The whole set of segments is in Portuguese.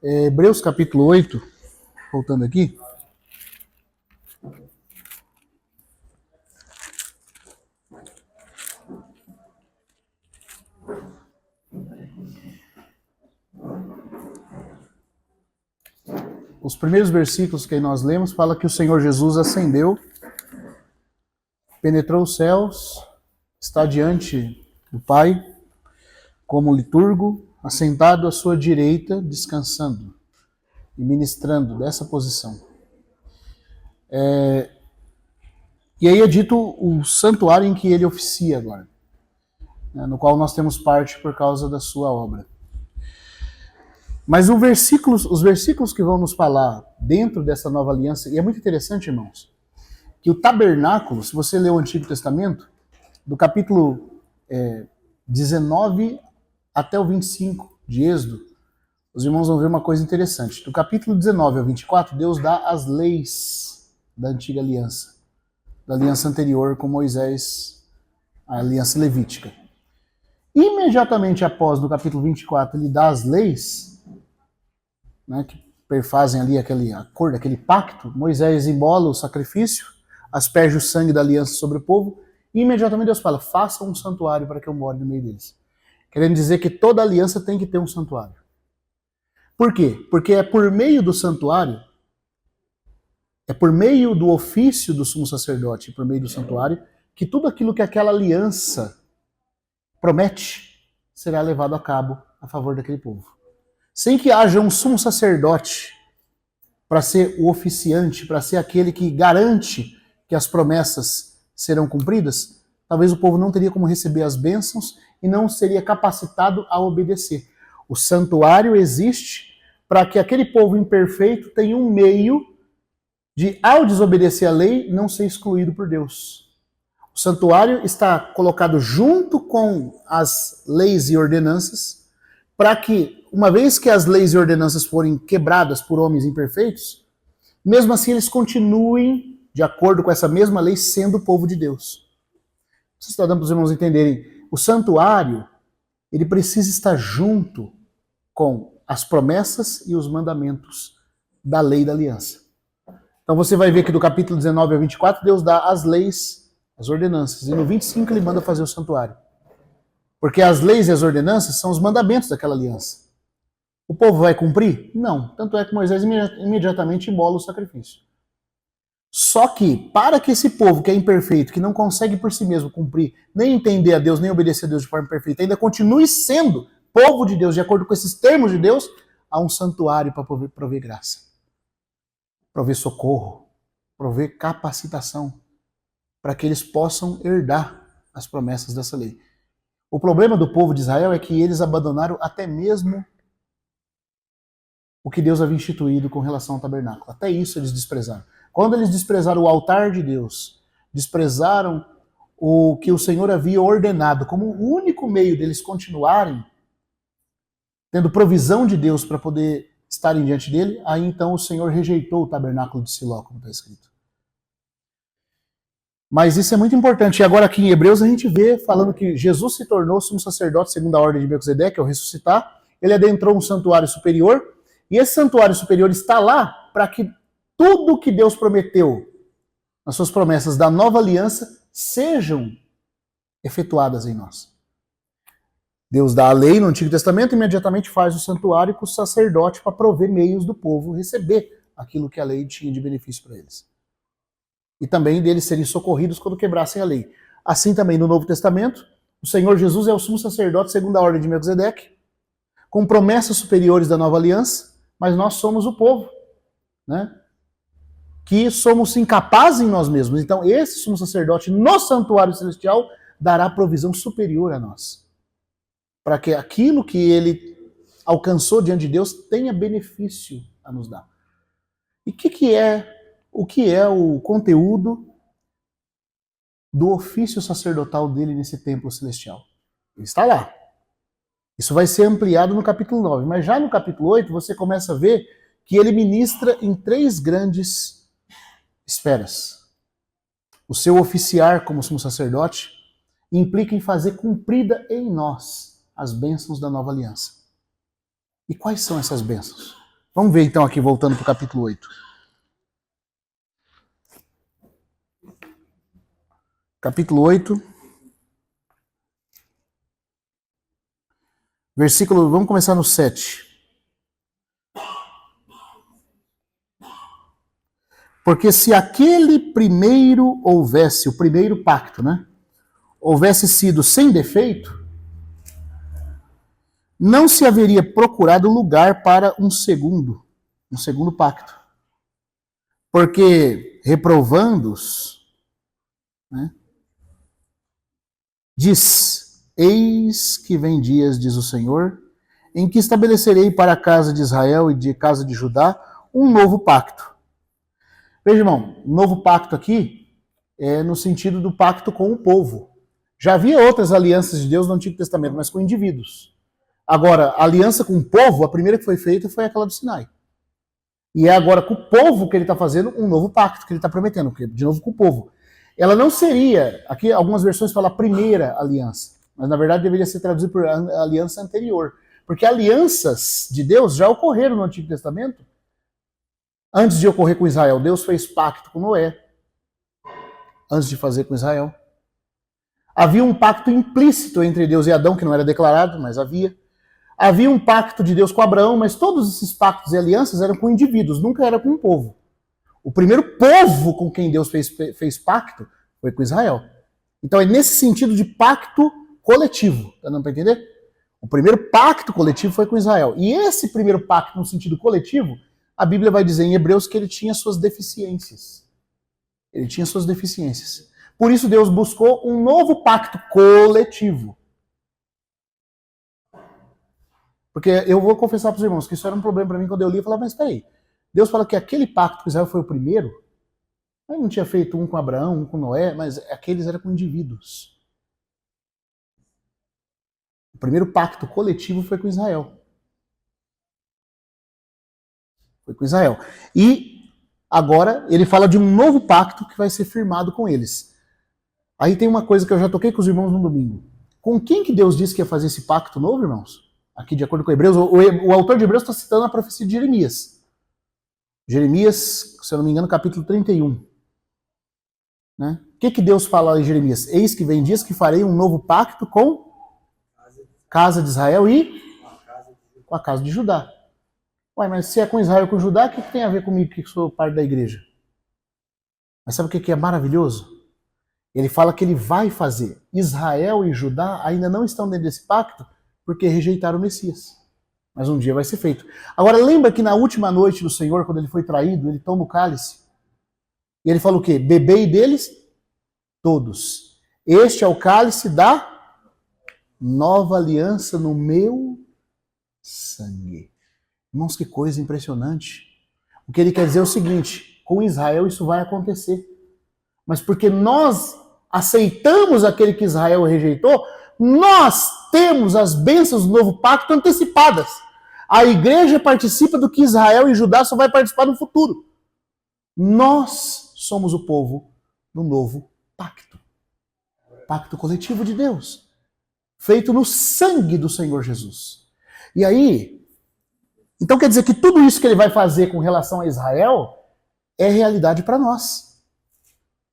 Hebreus capítulo 8, voltando aqui. Os primeiros versículos que nós lemos fala que o Senhor Jesus ascendeu, penetrou os céus, está diante do Pai, como liturgo, assentado à sua direita, descansando e ministrando dessa posição. E aí é dito o santuário em que ele oficia agora, né, no qual nós temos parte por causa da sua obra. Mas os versículos que vão nos falar dentro dessa nova aliança, e é muito interessante, irmãos, que o tabernáculo, se você ler o Antigo Testamento, do capítulo 19 até o 25 de Êxodo, os irmãos vão ver uma coisa interessante. Do capítulo 19 ao 24, Deus dá as leis da antiga aliança, da aliança anterior com Moisés, a aliança levítica. Imediatamente após, no capítulo 24, ele dá as leis, né, que perfazem ali aquele acordo, aquele pacto. Moisés immola o sacrifício, asperge o sangue da aliança sobre o povo, e imediatamente Deus fala, faça um santuário para que eu more no meio deles. Querendo dizer que toda aliança tem que ter um santuário. Por quê? Porque é por meio do santuário, é por meio do ofício do sumo sacerdote, por meio do santuário, que tudo aquilo que aquela aliança promete será levado a cabo a favor daquele povo. Sem que haja um sumo sacerdote para ser o oficiante, para ser aquele que garante que as promessas serão cumpridas, talvez o povo não teria como receber as bênçãos e não seria capacitado a obedecer. O santuário existe para que aquele povo imperfeito tenha um meio de, ao desobedecer a lei, não ser excluído por Deus. O santuário está colocado junto com as leis e ordenanças para que, uma vez que as leis e ordenanças forem quebradas por homens imperfeitos, mesmo assim eles continuem, de acordo com essa mesma lei, sendo o povo de Deus. Vocês estão dando para os irmãos entenderem? O santuário, ele precisa estar junto com as promessas e os mandamentos da lei da aliança. Então você vai ver que do capítulo 19 ao 24, Deus dá as leis, as ordenanças, e no 25 ele manda fazer o santuário. Porque as leis e as ordenanças são os mandamentos daquela aliança. O povo vai cumprir? Não. Tanto é que Moisés imediatamente immola o sacrifício. Só que, para que esse povo que é imperfeito, que não consegue por si mesmo cumprir, nem entender a Deus, nem obedecer a Deus de forma perfeita, ainda continue sendo povo de Deus, de acordo com esses termos de Deus, há um santuário para prover graça, prover socorro, prover capacitação, para que eles possam herdar as promessas dessa lei. O problema do povo de Israel é que eles abandonaram até mesmo o que Deus havia instituído com relação ao tabernáculo. Até isso eles desprezaram. Quando eles desprezaram o altar de Deus, desprezaram o que o Senhor havia ordenado como o único meio deles continuarem tendo provisão de Deus para poder estarem diante dele, aí então o Senhor rejeitou o tabernáculo de Siló, como está escrito. Mas isso é muito importante. E agora aqui em Hebreus a gente vê falando que Jesus se tornou sumo sacerdote segundo a ordem de Melquisedeque, ao ressuscitar. Ele adentrou um santuário superior. E esse santuário superior está lá para que tudo que Deus prometeu nas suas promessas da nova aliança sejam efetuadas em nós. Deus dá a lei no Antigo Testamento e imediatamente faz o santuário com o sacerdote para prover meios do povo receber aquilo que a lei tinha de benefício para eles. E também deles serem socorridos quando quebrassem a lei. Assim também no Novo Testamento, o Senhor Jesus é o sumo sacerdote segundo a ordem de Melquisedeque, com promessas superiores da nova aliança, mas nós somos o povo, né? Que somos incapazes em nós mesmos. Então esse sumo sacerdote no santuário celestial dará provisão superior a nós, para que aquilo que ele alcançou diante de Deus tenha benefício a nos dar. E o que é o conteúdo do ofício sacerdotal dele nesse templo celestial? Ele está lá. Isso vai ser ampliado no capítulo 9, mas já no capítulo 8 você começa a ver que ele ministra em 3 grandes esferas. O seu oficiar como sumo sacerdote implica em fazer cumprida em nós as bênçãos da nova aliança. E quais são essas bênçãos? Vamos ver então aqui, voltando para o capítulo 8. Capítulo 8. Versículo, vamos começar no 7. Porque se aquele primeiro houvesse, o primeiro pacto, né? Houvesse sido sem defeito, não se haveria procurado lugar para um segundo pacto. Porque, reprovando-os, né, diz, eis que vem dias, diz o Senhor, em que estabelecerei para a casa de Israel e de casa de Judá um novo pacto. Veja, irmão, novo pacto aqui é no sentido do pacto com o povo. Já havia outras alianças de Deus no Antigo Testamento, mas com indivíduos. Agora, a aliança com o povo, a primeira que foi feita foi aquela do Sinai. E é agora com o povo que ele está fazendo um novo pacto, que ele está prometendo, de novo com o povo. Ela não seria, aqui algumas versões falam a primeira aliança, mas na verdade deveria ser traduzida por aliança anterior. Porque alianças de Deus já ocorreram no Antigo Testamento. Antes de ocorrer com Israel, Deus fez pacto com Noé. Antes de fazer com Israel. Havia um pacto implícito entre Deus e Adão, que não era declarado, mas havia. Havia um pacto de Deus com Abraão, mas todos esses pactos e alianças eram com indivíduos, nunca era com o povo. O primeiro povo com quem Deus fez pacto foi com Israel. Então é nesse sentido de pacto coletivo, tá dando para entender? O primeiro pacto coletivo foi com Israel. E esse primeiro pacto no sentido coletivo, a Bíblia vai dizer em Hebreus que ele tinha suas deficiências. Ele tinha suas deficiências. Por isso Deus buscou um novo pacto coletivo. Porque eu vou confessar para os irmãos que isso era um problema para mim quando eu li. Eu falava, mas peraí, Deus fala que aquele pacto com Israel foi o primeiro? Ele não tinha feito um com Abraão, um com Noé, mas aqueles eram com indivíduos. O primeiro pacto coletivo foi com Israel. Foi com Israel. E agora ele fala de um novo pacto que vai ser firmado com eles. Aí tem uma coisa que eu já toquei com os irmãos no domingo. Com quem que Deus disse que ia fazer esse pacto novo, irmãos? Aqui, de acordo com Hebreus, o autor de Hebreus está citando a profecia de Jeremias. Jeremias, se eu não me engano, capítulo 31. Né? O que Deus fala em Jeremias? Eis que vem dias que farei um novo pacto com casa de Israel e com a casa de Judá. Ué, mas se é com Israel e com Judá, o que tem a ver comigo que sou parte da igreja? Mas sabe o que é maravilhoso? Ele fala que ele vai fazer. Israel e Judá ainda não estão dentro desse pacto porque rejeitaram o Messias. Mas um dia vai ser feito. Agora, lembra que na última noite do Senhor, quando ele foi traído, ele toma o cálice? E ele fala o quê? Bebei deles todos. Este é o cálice da nova aliança no meu sangue. Irmãos, que coisa impressionante. O que ele quer dizer é o seguinte, com Israel isso vai acontecer. Mas porque nós aceitamos aquele que Israel rejeitou, nós temos as bênçãos do novo pacto antecipadas. A igreja participa do que Israel e Judá só vai participar no futuro. Nós somos o povo do novo pacto. Pacto coletivo de Deus. Feito no sangue do Senhor Jesus. E aí, então quer dizer que tudo isso que ele vai fazer com relação a Israel é realidade para nós.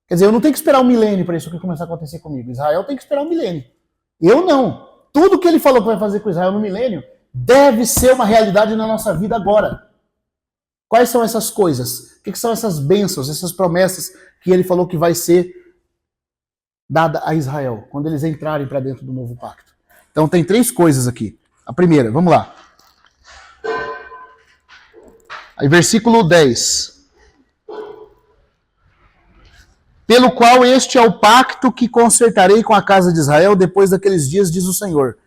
Quer dizer, eu não tenho que esperar um milênio para isso que começar a acontecer comigo. Israel tem que esperar um milênio. Eu não. Tudo que ele falou que vai fazer com Israel no milênio deve ser uma realidade na nossa vida agora. Quais são essas coisas? O que são essas bênçãos, essas promessas que ele falou que vai ser dada a Israel quando eles entrarem para dentro do novo pacto? Então tem 3 coisas aqui. A primeira, vamos lá. Aí, versículo 10. Pelo qual este é o pacto que concertarei com a casa de Israel depois daqueles dias, diz o Senhor.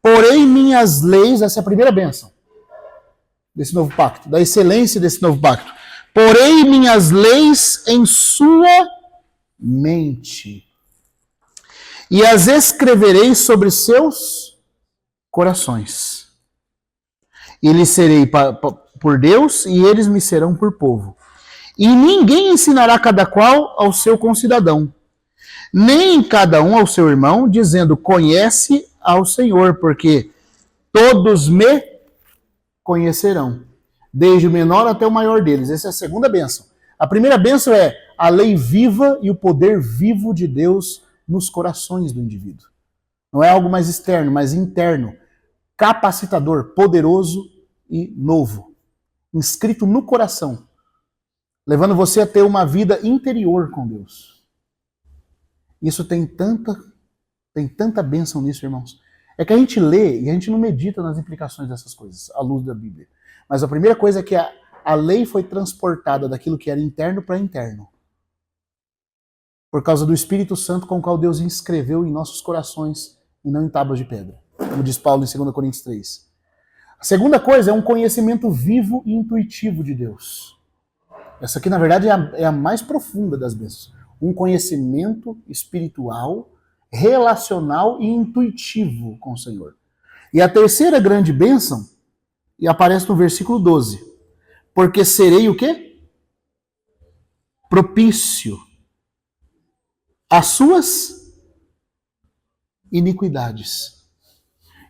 Porém minhas leis, essa é a primeira bênção desse novo pacto, da excelência desse novo pacto. Porém minhas leis em sua mente, e as escreverei sobre seus corações. E lhes serei por Deus, e eles me serão por povo. E ninguém ensinará cada qual ao seu concidadão, nem cada um ao seu irmão, dizendo, conhece ao Senhor, porque todos me conhecerão. desde o menor até o maior deles. Essa é a segunda bênção. A primeira bênção é a lei viva e o poder vivo de Deus nos corações do indivíduo. Não é algo mais externo, mas interno, capacitador, poderoso e novo, inscrito no coração, levando você a ter uma vida interior com Deus. Isso tem tanta bênção nisso, irmãos. É que a gente lê e a gente não medita nas implicações dessas coisas, à luz da Bíblia. Mas a primeira coisa é que a lei foi transportada daquilo que era interno para interno. Por causa do Espírito Santo com o qual Deus inscreveu em nossos corações e não em tábuas de pedra. Como diz Paulo em 2 Coríntios 3. A segunda coisa é um conhecimento vivo e intuitivo de Deus. Essa aqui, na verdade, é a mais profunda das bênçãos. Um conhecimento espiritual, relacional e intuitivo com o Senhor. E a terceira grande bênção, e aparece no versículo 12. Porque serei o quê? Propício às suas iniquidades.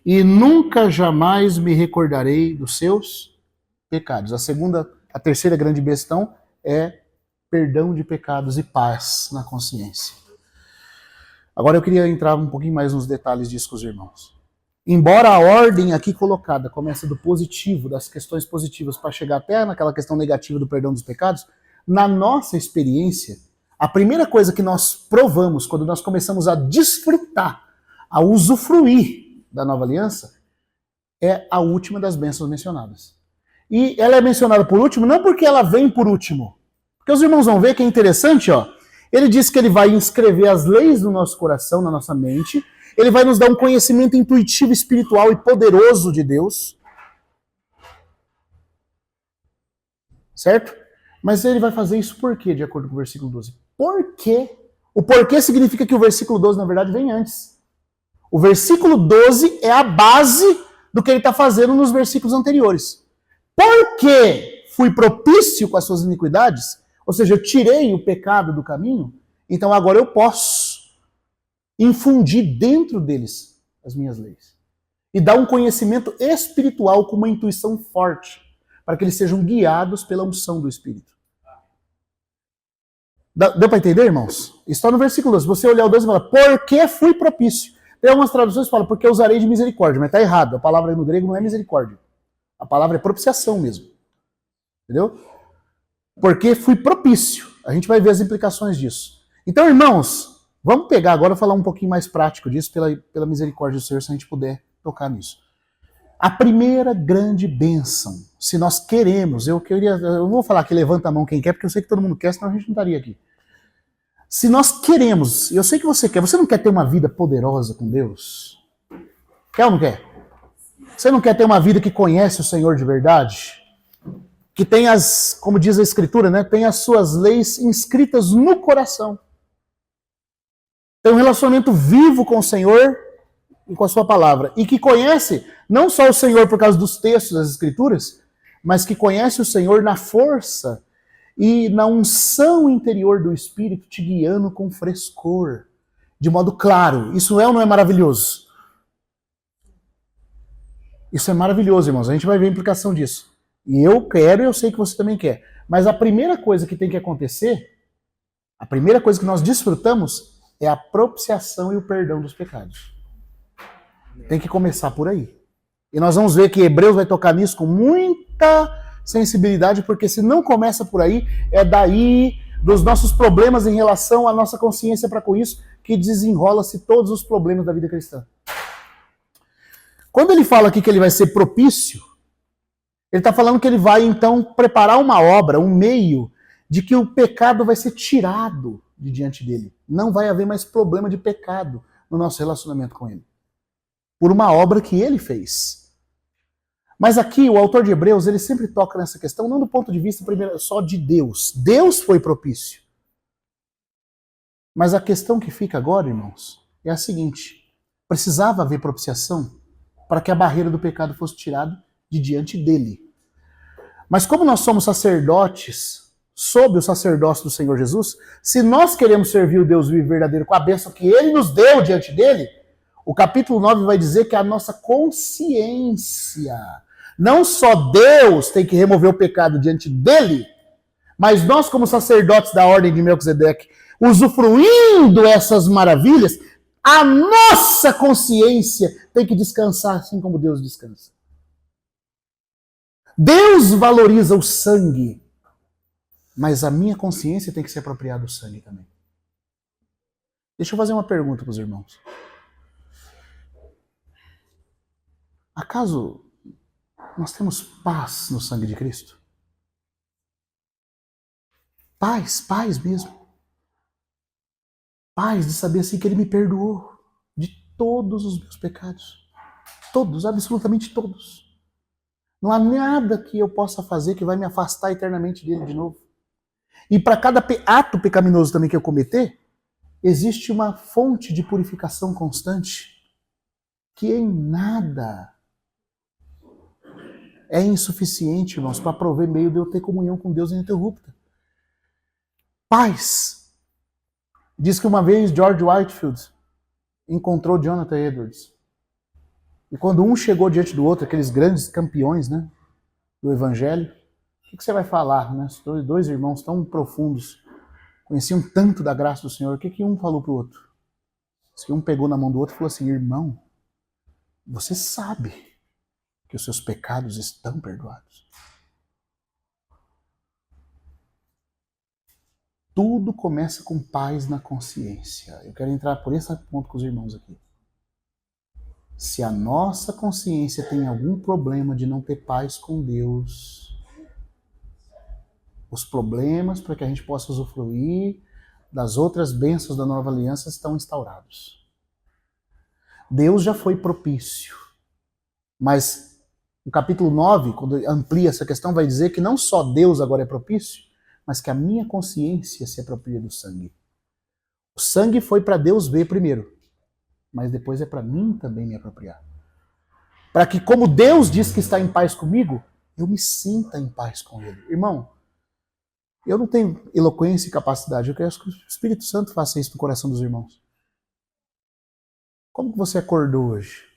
E nunca jamais me recordarei dos seus pecados. A terceira grande bênção é perdão de pecados e paz na consciência. Agora eu queria entrar um pouquinho mais nos detalhes disso com os irmãos. Embora a ordem aqui colocada comece do positivo, das questões positivas, para chegar até naquela questão negativa do perdão dos pecados, na nossa experiência, a primeira coisa que nós provamos quando nós começamos a desfrutar, a usufruir da nova aliança, é a última das bênçãos mencionadas. E ela é mencionada por último não porque ela vem por último, porque os irmãos vão ver que é interessante, ó. Ele diz que ele vai inscrever as leis no nosso coração, na nossa mente. Ele vai nos dar um conhecimento intuitivo, espiritual e poderoso de Deus. Certo? Mas ele vai fazer isso por quê, de acordo com o versículo 12? Por quê? O porquê significa que o versículo 12, na verdade, vem antes. O versículo 12 é a base do que ele está fazendo nos versículos anteriores. Porque fui propício com as suas iniquidades, ou seja, eu tirei o pecado do caminho, então agora eu posso infundir dentro deles as minhas leis. E dar um conhecimento espiritual com uma intuição forte, para que eles sejam guiados pela unção do Espírito. Deu para entender, irmãos? Isso está no versículo 12. Se você olhar o 12 e falar, porque fui propício. Tem algumas traduções que falam, porque usarei de misericórdia, mas está errado. A palavra no grego não é misericórdia. A palavra é propiciação mesmo. Entendeu? Porque fui propício. A gente vai ver as implicações disso. Então, irmãos, vamos pegar agora e falar um pouquinho mais prático disso, pela misericórdia do Senhor, se a gente puder tocar nisso. A primeira grande bênção, se nós queremos, eu não vou falar que levanta a mão quem quer, porque eu sei que todo mundo quer, senão a gente não estaria aqui. Se nós queremos, eu sei que você quer, você não quer ter uma vida poderosa com Deus? Quer ou não quer? Você não quer ter uma vida que conhece o Senhor de verdade? Que tem como diz a Escritura, né, tem as suas leis inscritas no coração. Tem um relacionamento vivo com o Senhor e com a sua palavra. E que conhece não só o Senhor por causa dos textos das Escrituras, mas que conhece o Senhor na força e na unção interior do Espírito, te guiando com frescor, de modo claro. Isso é ou não é maravilhoso? Isso é maravilhoso, irmãos. A gente vai ver a implicação disso. E eu quero e eu sei que você também quer. Mas a primeira coisa que tem que acontecer, a primeira coisa que nós desfrutamos é a propiciação e o perdão dos pecados. Tem que começar por aí. E nós vamos ver que Hebreus vai tocar nisso com muita sensibilidade, porque se não começa por aí, é daí dos nossos problemas em relação à nossa consciência para com isso, que desenrola-se todos os problemas da vida cristã. Quando ele fala aqui que ele vai ser propício, ele está falando que ele vai, então, preparar uma obra, um meio, de que o pecado vai ser tirado de diante dele. Não vai haver mais problema de pecado no nosso relacionamento com ele. Por uma obra que ele fez. Mas aqui, o autor de Hebreus, ele sempre toca nessa questão, não do ponto de vista primeiro só de Deus. Deus foi propício. Mas a questão que fica agora, irmãos, é a seguinte. Precisava haver propiciação para que a barreira do pecado fosse tirada de diante dele. Mas como nós somos sacerdotes, sob o sacerdócio do Senhor Jesus, se nós queremos servir o Deus vivo e verdadeiro com a bênção que ele nos deu diante dele, o capítulo 9 vai dizer que a nossa consciência Não só Deus tem que remover o pecado diante dele, mas nós, como sacerdotes da ordem de Melquisedeque, usufruindo essas maravilhas, a nossa consciência tem que descansar assim como Deus descansa. Deus valoriza o sangue, mas a minha consciência tem que se apropriar do sangue também. Deixa eu fazer uma pergunta para os irmãos. Acaso nós temos paz no sangue de Cristo? Paz mesmo. Paz de saber assim que Ele me perdoou de todos os meus pecados. Todos, absolutamente todos. Não há nada que eu possa fazer que vai me afastar eternamente dele de novo. E para cada ato pecaminoso também que eu cometer, existe uma fonte de purificação constante que em nada é insuficiente, irmãos, para prover meio de eu ter comunhão com Deus ininterrupta. Paz. Diz que uma vez George Whitefield encontrou Jonathan Edwards. E quando um chegou diante do outro, aqueles grandes campeões, né, do evangelho, o que você vai falar? Né? Dois irmãos tão profundos, conheciam tanto da graça do Senhor, o que um falou para o outro? Se um pegou na mão do outro e falou assim, irmão, você sabe que os seus pecados estão perdoados. Tudo começa com paz na consciência. Eu quero entrar por esse ponto com os irmãos aqui. Se a nossa consciência tem algum problema de não ter paz com Deus, os problemas para que a gente possa usufruir das outras bênçãos da nova aliança estão instaurados. Deus já foi propício, mas no capítulo 9, quando amplia essa questão, vai dizer que não só Deus agora é propício, mas que a minha consciência se apropria do sangue. O sangue foi para Deus ver primeiro, mas depois é para mim também me apropriar. Para que, como Deus diz que está em paz comigo, eu me sinta em paz com Ele. Irmão, eu não tenho eloquência e capacidade, eu quero que o Espírito Santo faça isso no coração dos irmãos. Como que você acordou hoje?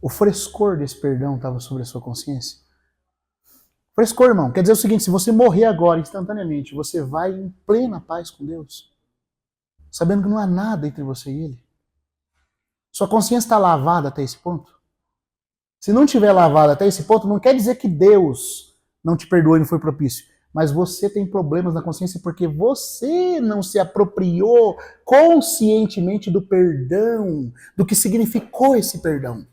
O frescor desse perdão estava sobre a sua consciência? Frescor, irmão, quer dizer o seguinte, se você morrer agora, instantaneamente, você vai em plena paz com Deus, sabendo que não há nada entre você e Ele. Sua consciência está lavada até esse ponto? Se não estiver lavada até esse ponto, não quer dizer que Deus não te perdoou e não foi propício, mas você tem problemas na consciência porque você não se apropriou conscientemente do perdão, do que significou esse perdão.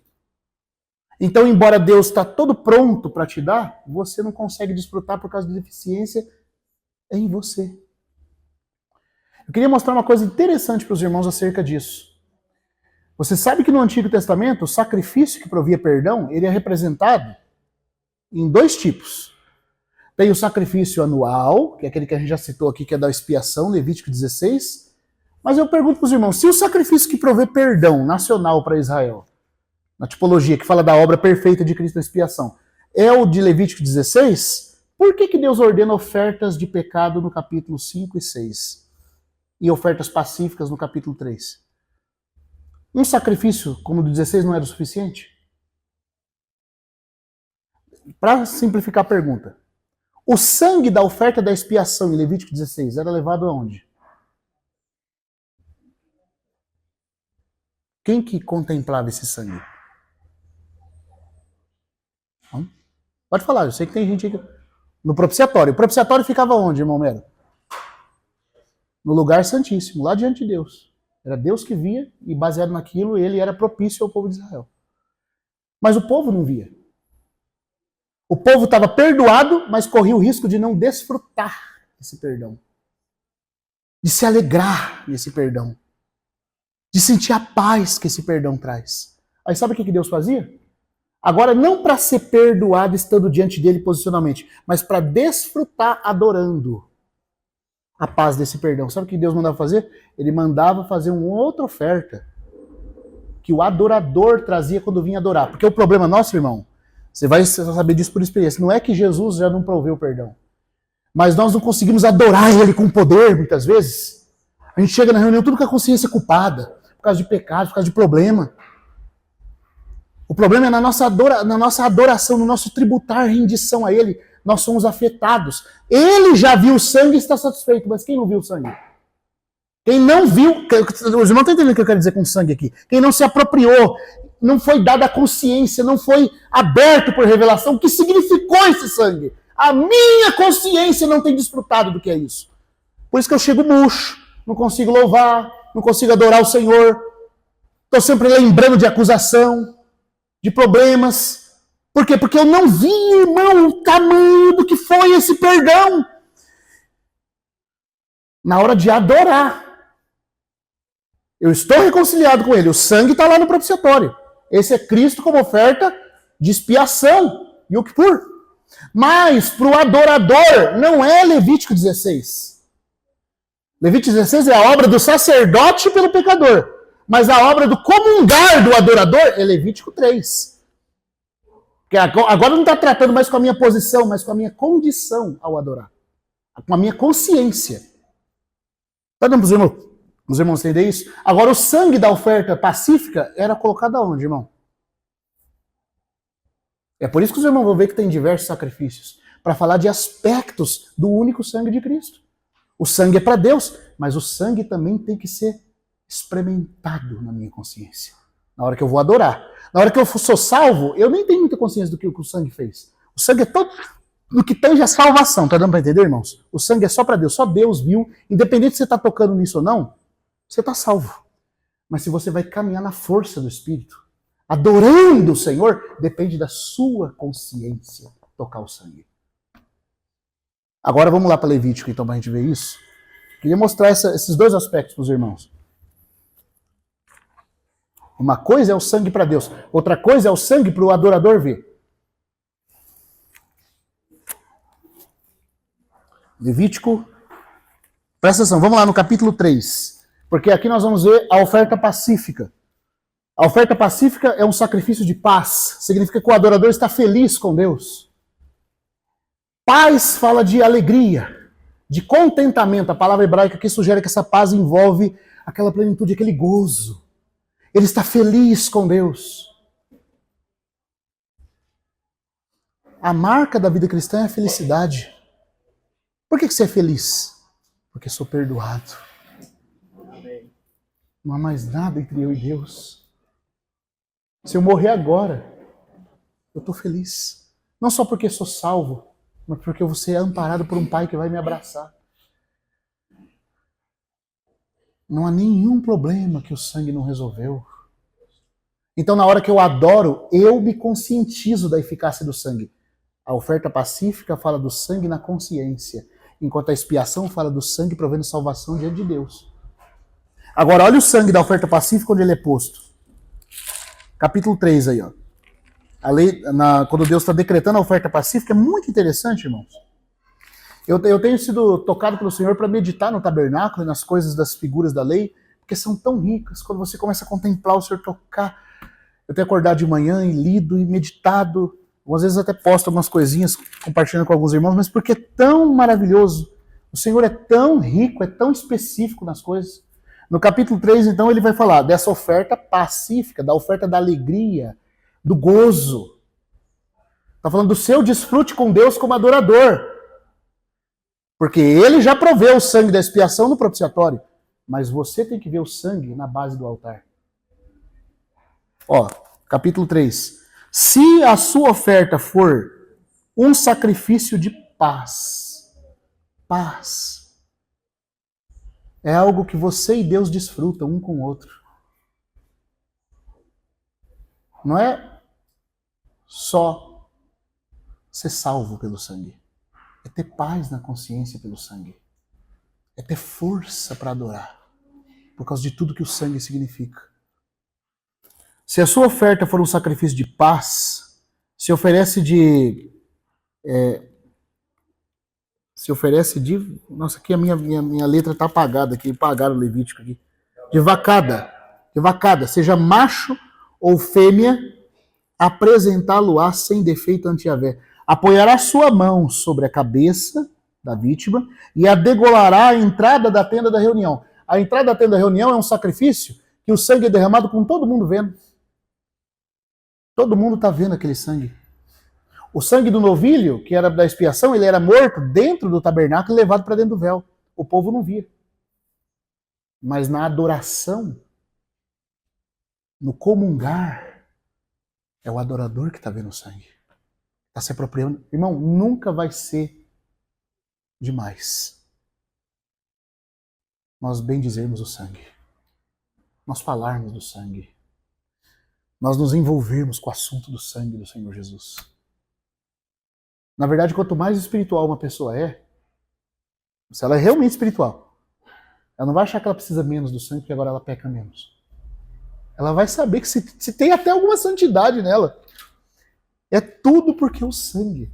Então, embora Deus está todo pronto para te dar, você não consegue desfrutar por causa da deficiência em você. Eu queria mostrar uma coisa interessante para os irmãos acerca disso. Você sabe que no Antigo Testamento, o sacrifício que provia perdão, ele é representado em dois tipos. Tem o sacrifício anual, que é aquele que a gente já citou aqui, que é da expiação, Levítico 16. Mas eu pergunto para os irmãos, se o sacrifício que provê perdão nacional para Israel, na tipologia que fala da obra perfeita de Cristo na expiação, é o de Levítico 16, por que Deus ordena ofertas de pecado no capítulo 5 e 6? E ofertas pacíficas no capítulo 3? Um sacrifício como o do 16 não era o suficiente? Para simplificar a pergunta, o sangue da oferta da expiação em Levítico 16 era levado aonde? Quem que contemplava esse sangue? Pode falar, eu sei que tem gente aqui. No propiciatório. O propiciatório ficava onde, irmão Mero? No lugar santíssimo, lá diante de Deus. Era Deus que via e baseado naquilo ele era propício ao povo de Israel. Mas o povo não via. O povo estava perdoado, mas corria o risco de não desfrutar desse perdão. De se alegrar nesse perdão. De sentir a paz que esse perdão traz. Aí sabe o que Deus fazia? Agora, não para ser perdoado estando diante dele posicionalmente, mas para desfrutar adorando a paz desse perdão. Sabe o que Deus mandava fazer? Ele mandava fazer uma outra oferta que o adorador trazia quando vinha adorar. Porque o problema nosso, irmão, você vai saber disso por experiência, não é que Jesus já não proveu o perdão, mas nós não conseguimos adorar ele com poder, muitas vezes. A gente chega na reunião tudo com a consciência culpada, por causa de pecado, por causa de problema. O problema é na nossa adoração, no nosso tributar rendição a Ele, nós somos afetados. Ele já viu o sangue e está satisfeito, mas quem não viu o sangue? Quem não viu, os irmãos estão entendendo o que eu quero dizer com sangue aqui. Quem não se apropriou, não foi dada a consciência, não foi aberto por revelação, o que significou esse sangue? A minha consciência não tem desfrutado do que é isso. Por isso que eu chego murcho, não consigo louvar, não consigo adorar o Senhor. Estou sempre lembrando de acusação, de problemas. Por quê? Porque eu não vi, irmão, o tamanho do que foi esse perdão. Na hora de adorar, eu estou reconciliado com Ele. O sangue está lá no propiciatório. Esse é Cristo como oferta de expiação. Yom Kippur. Mas para o adorador não é Levítico 16. Levítico 16 é a obra do sacerdote pelo pecador. Mas a obra do comungar do adorador é Levítico 3. Porque agora não está tratando mais com a minha posição, mas com a minha condição ao adorar. Com a minha consciência. Está dando para os irmãos entenderem isso? Agora, o sangue da oferta pacífica era colocado aonde, irmão? É por isso que os irmãos vão ver que tem diversos sacrifícios. Para falar de aspectos do único sangue de Cristo. O sangue é para Deus, mas o sangue também tem que ser experimentado na minha consciência. Na hora que eu vou adorar. Na hora que eu sou salvo, eu nem tenho muita consciência do que o sangue fez. O sangue é todo no que tange a salvação. Tá dando para entender, irmãos? O sangue é só para Deus. Só Deus viu. Independente se você está tocando nisso ou não, você está salvo. Mas se você vai caminhar na força do Espírito, adorando o Senhor, depende da sua consciência tocar o sangue. Agora vamos lá para Levítico, então, para a gente ver isso. Queria mostrar esses dois aspectos para os irmãos. Uma coisa é o sangue para Deus, outra coisa é o sangue para o adorador ver. Levítico, presta atenção, vamos lá no capítulo 3, porque aqui nós vamos ver a oferta pacífica. A oferta pacífica é um sacrifício de paz, significa que o adorador está feliz com Deus. Paz fala de alegria, de contentamento. A palavra hebraica aqui sugere que essa paz envolve aquela plenitude, aquele gozo. Ele está feliz com Deus. A marca da vida cristã é a felicidade. Por que você é feliz? Porque sou perdoado. Não há mais nada entre eu e Deus. Se eu morrer agora, eu estou feliz. Não só porque sou salvo, mas porque eu vou ser amparado por um Pai que vai me abraçar. Não há nenhum problema que o sangue não resolveu. Então, na hora que eu adoro, eu me conscientizo da eficácia do sangue. A oferta pacífica fala do sangue na consciência, enquanto a expiação fala do sangue provendo salvação diante de Deus. Agora, olha o sangue da oferta pacífica onde ele é posto. Capítulo 3 aí, ó. A lei, quando Deus está decretando a oferta pacífica, é muito interessante, irmãos. Eu tenho sido tocado pelo Senhor para meditar no tabernáculo e nas coisas das figuras da lei, porque são tão ricas. Quando você começa a contemplar o Senhor tocar, eu tenho acordado de manhã e lido e meditado, às vezes até posto algumas coisinhas, compartilhando com alguns irmãos, mas porque é tão maravilhoso. O Senhor é tão rico, é tão específico nas coisas. No capítulo 3, então, ele vai falar dessa oferta pacífica, da oferta da alegria, do gozo. Está falando do seu desfrute com Deus como adorador. Porque ele já proveu o sangue da expiação no propiciatório. Mas você tem que ver o sangue na base do altar. Ó, capítulo 3. Se a sua oferta for um sacrifício de paz, é algo que você e Deus desfrutam um com o outro. Não é só ser salvo pelo sangue. É ter paz na consciência pelo sangue. É ter força para adorar. Por causa de tudo que o sangue significa. Se a sua oferta for um sacrifício de paz, se oferece de... Nossa, aqui a minha letra está apagada aqui. Apagaram o Levítico aqui. De vacada. Seja macho ou fêmea, apresentá-lo-á sem defeito ante Yahvé. Apoiará sua mão sobre a cabeça da vítima e a degolará à entrada da tenda da reunião. A entrada da tenda da reunião é um sacrifício que o sangue é derramado com todo mundo vendo. Todo mundo está vendo aquele sangue. O sangue do novilho, que era da expiação, ele era morto dentro do tabernáculo e levado para dentro do véu. O povo não via. Mas na adoração, no comungar, é o adorador que está vendo o sangue. Está se apropriando. Irmão, nunca vai ser demais nós bendizermos o sangue. Nós falarmos do sangue. Nós nos envolvermos com o assunto do sangue do Senhor Jesus. Na verdade, quanto mais espiritual uma pessoa é, se ela é realmente espiritual, ela não vai achar que ela precisa menos do sangue porque agora ela peca menos. Ela vai saber que se tem até alguma santidade nela, é tudo porque o sangue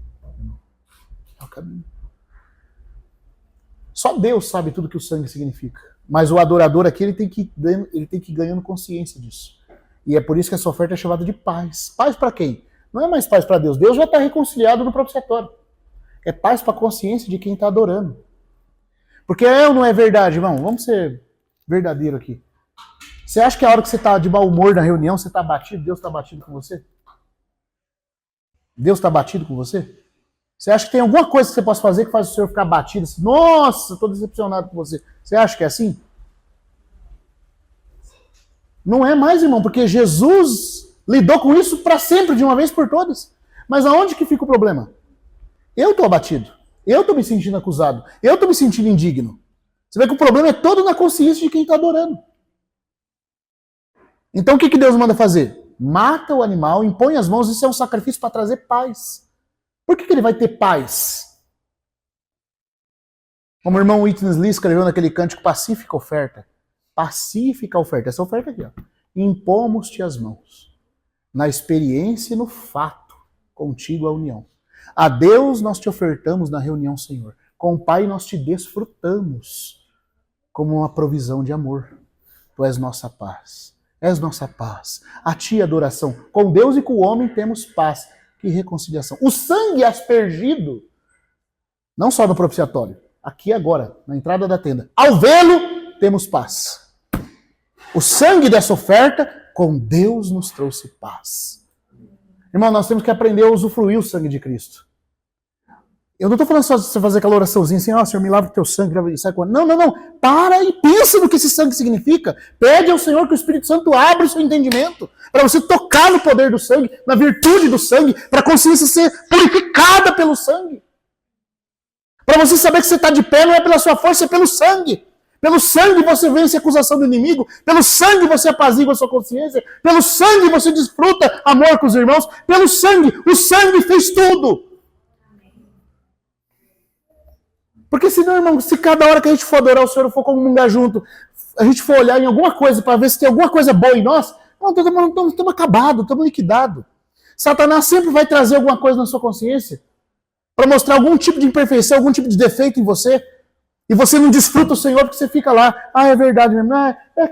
é o caminho. Só Deus sabe tudo que o sangue significa. Mas o adorador aqui, ele tem que ir ganhando consciência disso. E é por isso que essa oferta é chamada de paz. Paz para quem? Não é mais paz para Deus. Deus já está reconciliado no propiciatório. É paz para a consciência de quem está adorando. Porque é ou não é verdade, irmão? Vamos ser verdadeiro aqui. Você acha que a hora que você está de mau humor na reunião, você está abatido, Deus está abatido com você? Deus está abatido com você? Você acha que tem alguma coisa que você possa fazer que faz o Senhor ficar abatido? Assim, nossa, estou decepcionado com você. Você acha que é assim? Não é mais, irmão, porque Jesus lidou com isso para sempre, de uma vez por todas. Mas aonde que fica o problema? Eu estou abatido. Eu estou me sentindo acusado. Eu estou me sentindo indigno. Você vê que o problema é todo na consciência de quem está adorando. Então o que Deus manda fazer? Mata o animal, impõe as mãos, isso é um sacrifício para trazer paz. Por que ele vai ter paz? Como o irmão Witness Lee escreveu naquele cântico Pacífica Oferta. Pacífica oferta. Essa oferta aqui, ó. Impomos-te as mãos. Na experiência e no fato, contigo a união. A Deus nós te ofertamos na reunião, Senhor. Com o Pai nós te desfrutamos como uma provisão de amor. Tu és nossa paz. És nossa paz. A ti adoração. Com Deus e com o homem temos paz. Que reconciliação. O sangue aspergido, não só no propiciatório, aqui agora, na entrada da tenda. Ao vê-lo, temos paz. O sangue dessa oferta, com Deus nos trouxe paz. Irmão, nós temos que aprender a usufruir o sangue de Cristo. Eu não estou falando só de você fazer aquela oraçãozinha assim, ó, Senhor, me lava o teu sangue e sai com... Não. Para e pensa no que esse sangue significa. Pede ao Senhor que o Espírito Santo abra o seu entendimento. Para você tocar no poder do sangue, na virtude do sangue, para a consciência ser purificada pelo sangue. Para você saber que você está de pé não é pela sua força, é pelo sangue. Pelo sangue você vence a acusação do inimigo. Pelo sangue você apazigua a sua consciência. Pelo sangue você desfruta amor com os irmãos. Pelo sangue, o sangue fez tudo. Porque senão, irmão, se cada hora que a gente for adorar o Senhor, for comungar junto, a gente for olhar em alguma coisa para ver se tem alguma coisa boa em nós, estamos acabados, estamos liquidados. Satanás sempre vai trazer alguma coisa na sua consciência para mostrar algum tipo de imperfeição, algum tipo de defeito em você. E você não desfruta o Senhor porque você fica lá. Ah, é verdade mesmo.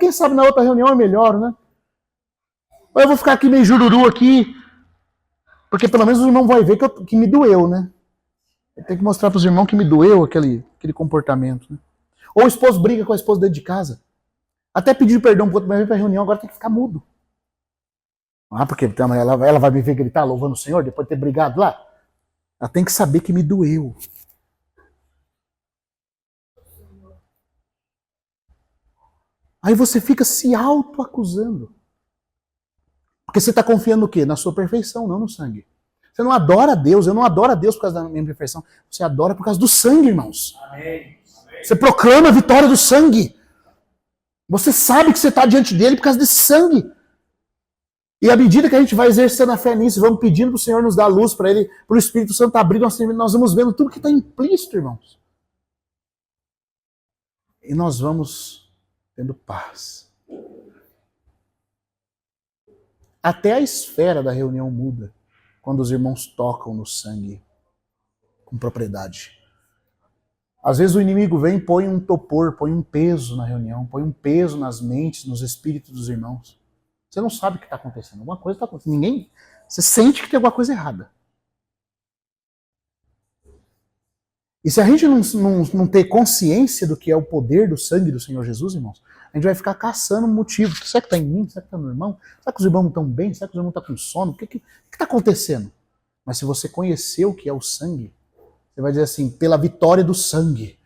Quem sabe na outra reunião é melhor, né? Ou eu vou ficar aqui meio jururu aqui, porque pelo menos o irmão vai ver que me doeu, né? Eu tenho que mostrar para os irmãos que me doeu aquele comportamento. Né? Ou o esposo briga com a esposa dentro de casa. Até pedir perdão para o outro, mas vem para a reunião, agora tem que ficar mudo. Ah, porque ela vai me ver gritar louvando o Senhor depois de ter brigado lá? Ela tem que saber que me doeu. Aí você fica se auto-acusando. Porque você está confiando no quê? Na sua perfeição, não no sangue. Você não adora a Deus, eu não adoro a Deus por causa da minha perfeição. Você adora por causa do sangue, irmãos. Amém. Você proclama a vitória do sangue. Você sabe que você está diante dele por causa desse sangue. E à medida que a gente vai exercendo a fé nisso, vamos pedindo para o Senhor nos dar luz para ele, para o Espírito Santo abrir, nós vamos vendo tudo que está implícito, irmãos. E nós vamos tendo paz. Até a esfera da reunião muda quando os irmãos tocam no sangue com propriedade. Às vezes o inimigo vem e põe um topor, põe um peso na reunião, põe um peso nas mentes, nos espíritos dos irmãos. Você não sabe o que está acontecendo. Alguma coisa está acontecendo. Você sente que tem alguma coisa errada. E se a gente não ter consciência do que é o poder do sangue do Senhor Jesus, irmãos, a gente vai ficar caçando motivo. Será que está em mim? Será que está no irmão? Será que os irmãos estão bem? Será que os irmãos estão com sono? O que está acontecendo? Mas se você conhecer o que é o sangue, você vai dizer assim, pela vitória do sangue,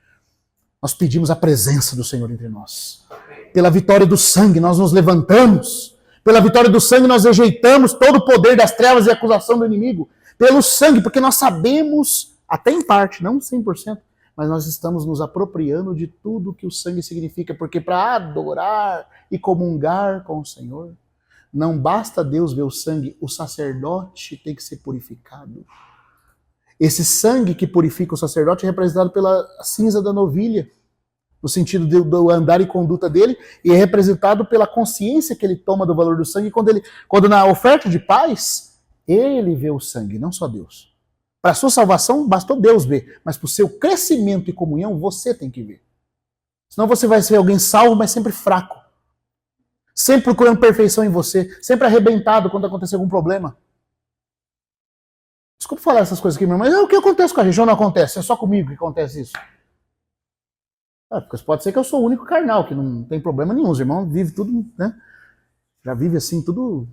nós pedimos a presença do Senhor entre nós. Pela vitória do sangue, nós nos levantamos. Pela vitória do sangue, nós rejeitamos todo o poder das trevas e acusação do inimigo. Pelo sangue, porque nós sabemos, até em parte, não 100%, mas nós estamos nos apropriando de tudo que o sangue significa, porque para adorar e comungar com o Senhor, não basta Deus ver o sangue, o sacerdote tem que ser purificado. Esse sangue que purifica o sacerdote é representado pela cinza da novilha, no sentido do andar e conduta dele, e é representado pela consciência que ele toma do valor do sangue, quando na oferta de paz, ele vê o sangue, não só Deus. Para a sua salvação, bastou Deus ver, mas para o seu crescimento e comunhão, você tem que ver. Senão você vai ser alguém salvo, mas sempre fraco. Sempre procurando perfeição em você, sempre arrebentado quando acontecer algum problema. Desculpa falar essas coisas aqui, meu irmão, mas o que acontece com a gente ou não acontece? É só comigo que acontece isso. Porque pode ser que eu sou o único carnal, que não tem problema nenhum. Os irmãos vivem tudo, né? Já vive assim, tudo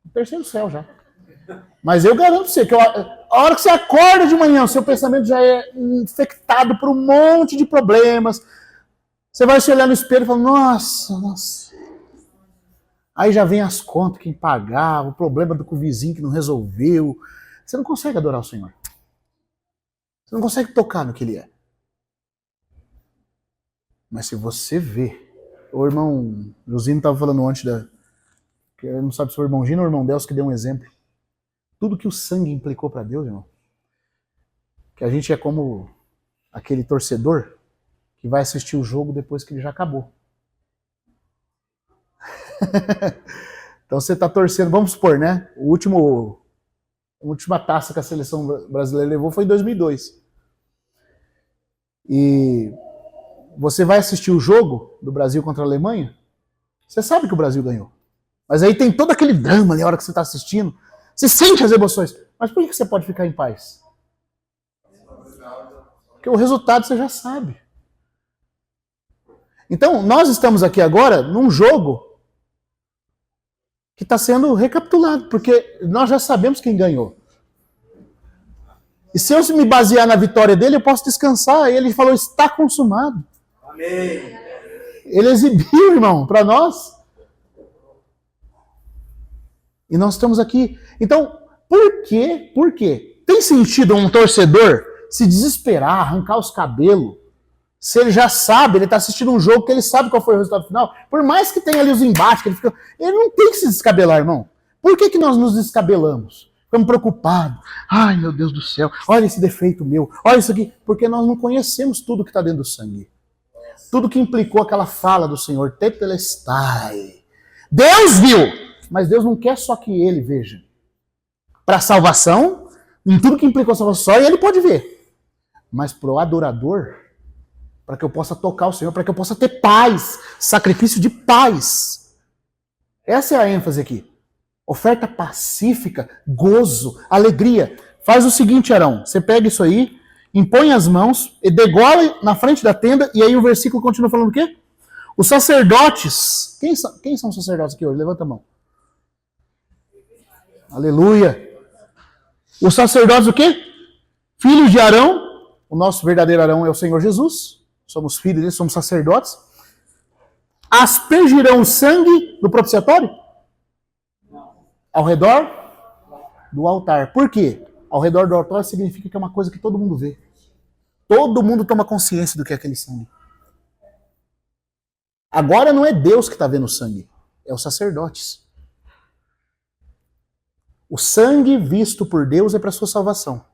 no terceiro céu já. Mas eu garanto pra você que a hora que você acorda de manhã, o seu pensamento já é infectado por um monte de problemas. Você vai se olhar no espelho e falar, nossa. Aí já vem as contas, quem pagava, o problema do vizinho que não resolveu. Você não consegue adorar o Senhor. Você não consegue tocar no que Ele é. Mas se você vê, o irmão Josino estava falando antes que não sabe se foi o irmão Gino ou o irmão Deus que deu um exemplo. Tudo que o sangue implicou para Deus, irmão. Que a gente é como aquele torcedor que vai assistir o jogo depois que ele já acabou. Então você está torcendo, vamos supor, né? A última taça que a seleção brasileira levou foi em 2002. E você vai assistir o jogo do Brasil contra a Alemanha, você sabe que o Brasil ganhou. Mas aí tem todo aquele drama ali na hora que você está assistindo. Você sente as emoções. Mas por que você pode ficar em paz? Porque o resultado você já sabe. Então, nós estamos aqui agora num jogo que está sendo recapitulado, porque nós já sabemos quem ganhou. E se eu me basear na vitória dele, eu posso descansar. Ele falou, está consumado. Amém. Ele exibiu, irmão, para nós. E nós estamos aqui. Então, por quê? Por quê? Tem sentido um torcedor se desesperar, arrancar os cabelos, se ele já sabe, ele está assistindo um jogo que ele sabe qual foi o resultado final, por mais que tenha ali os embates, que ele não tem que se descabelar, irmão. Por que nós nos descabelamos? Ficamos preocupados. Ai, meu Deus do céu, olha esse defeito meu, olha isso aqui. Porque nós não conhecemos tudo que está dentro do sangue. Tudo que implicou aquela fala do Senhor, tetelestai. Deus viu, mas Deus não quer só que ele veja. Para a salvação, em tudo que implicou a salvação, só ele pode ver. Mas para o adorador, para que eu possa tocar o Senhor, para que eu possa ter paz, sacrifício de paz. Essa é a ênfase aqui. Oferta pacífica, gozo, alegria. Faz o seguinte, Arão, você pega isso aí, impõe as mãos, e degola na frente da tenda, e aí o versículo continua falando o quê? Os sacerdotes, quem são os sacerdotes aqui hoje? Levanta a mão. Aleluia. Os sacerdotes o quê? Filhos de Arão, o nosso verdadeiro Arão é o Senhor Jesus, somos filhos dele, somos sacerdotes. Aspergirão o sangue do propiciatório? Ao redor do altar. Por quê? Ao redor do altar significa que é uma coisa que todo mundo vê. Todo mundo toma consciência do que é aquele sangue. Agora não é Deus que está vendo o sangue, é os sacerdotes. O sangue visto por Deus é para a sua salvação.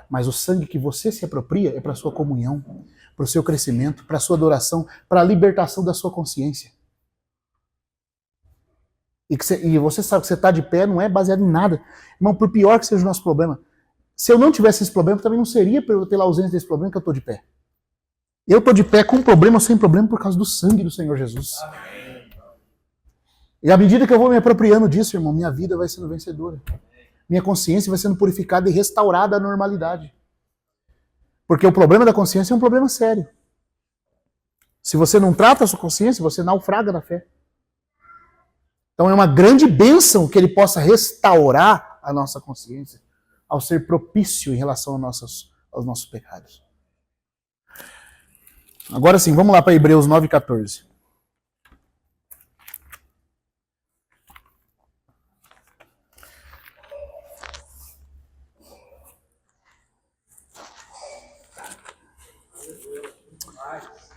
Mas o sangue que você se apropria é para a sua comunhão, para o seu crescimento, para a sua adoração, para a libertação da sua consciência. E você sabe que você está de pé, não é baseado em nada. Irmão, por pior que seja o nosso problema, se eu não tivesse esse problema, também não seria pela ausência desse problema que eu estou de pé. Eu estou de pé com problema ou sem problema por causa do sangue do Senhor Jesus. Amém. E à medida que eu vou me apropriando disso, irmão, minha vida vai sendo vencedora. Minha consciência vai sendo purificada e restaurada à normalidade. Porque o problema da consciência é um problema sério. Se você não trata a sua consciência, você naufraga na fé. Então é uma grande bênção que ele possa restaurar a nossa consciência ao ser propício em relação aos nossos pecados. Agora sim, vamos lá para Hebreus 9,14.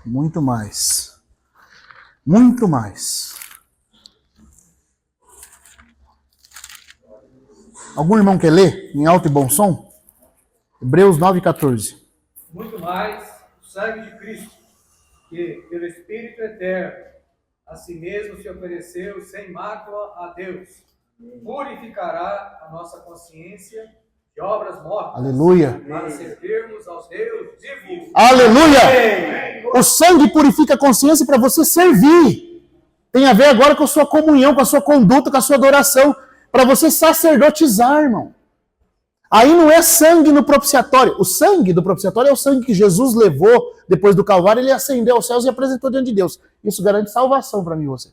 Muito mais. Muito mais. Algum irmão quer ler em alto e bom som? Hebreus 9,14. Muito mais o sangue de Cristo, que, pelo Espírito eterno, a si mesmo se ofereceu sem mácula a Deus, purificará a nossa consciência de obras mortas. Aleluia. Para servirmos aos Deus vivos. Aleluia! O sangue purifica a consciência para você servir. Tem a ver agora com a sua comunhão, com a sua conduta, com a sua adoração. Para você sacerdotizar, irmão. Aí não é sangue no propiciatório. O sangue do propiciatório é o sangue que Jesus levou depois do Calvário. Ele ascendeu aos céus e apresentou diante de Deus. Isso garante salvação para mim e você.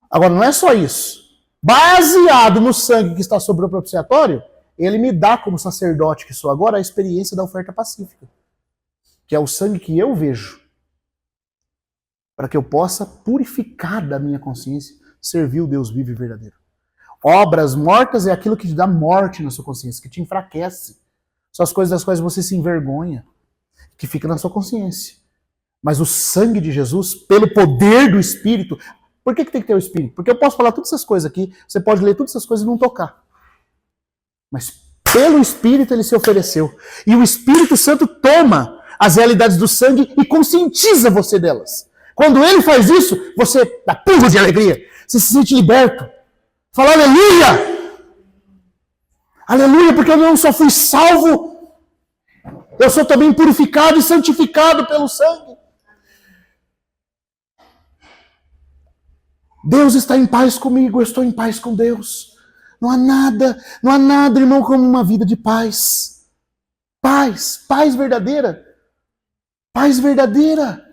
Agora, não é só isso. Baseado no sangue que está sobre o propiciatório, ele me dá, como sacerdote que sou agora, a experiência da oferta pacífica. Que é o sangue que eu vejo. Para que eu possa purificar da minha consciência, servir o Deus vivo e verdadeiro. Obras mortas é aquilo que te dá morte na sua consciência, que te enfraquece. São as coisas das quais você se envergonha, que fica na sua consciência. Mas o sangue de Jesus, pelo poder do Espírito... Por que tem que ter o Espírito? Porque eu posso falar todas essas coisas aqui, você pode ler todas essas coisas e não tocar. Mas pelo Espírito ele se ofereceu. E o Espírito Santo toma as realidades do sangue e conscientiza você delas. Quando ele faz isso, você dá pulos de alegria. Você se sente liberto. Fala aleluia! Aleluia, porque eu não só fui salvo, eu sou também purificado e santificado pelo sangue. Deus está em paz comigo, eu estou em paz com Deus. Não há nada, irmão, como uma vida de paz. Paz verdadeira. Paz verdadeira.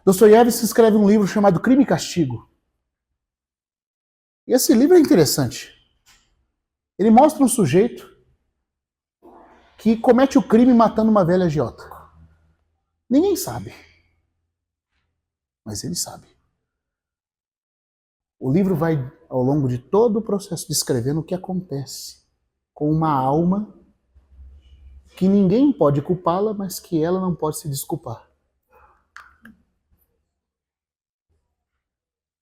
Dostoiévski escreve um livro chamado Crime e Castigo. E esse livro é interessante. Ele mostra um sujeito que comete o crime matando uma velha agiota. Ninguém sabe. Mas ele sabe. O livro vai, ao longo de todo o processo, descrevendo o que acontece com uma alma que ninguém pode culpá-la, mas que ela não pode se desculpar.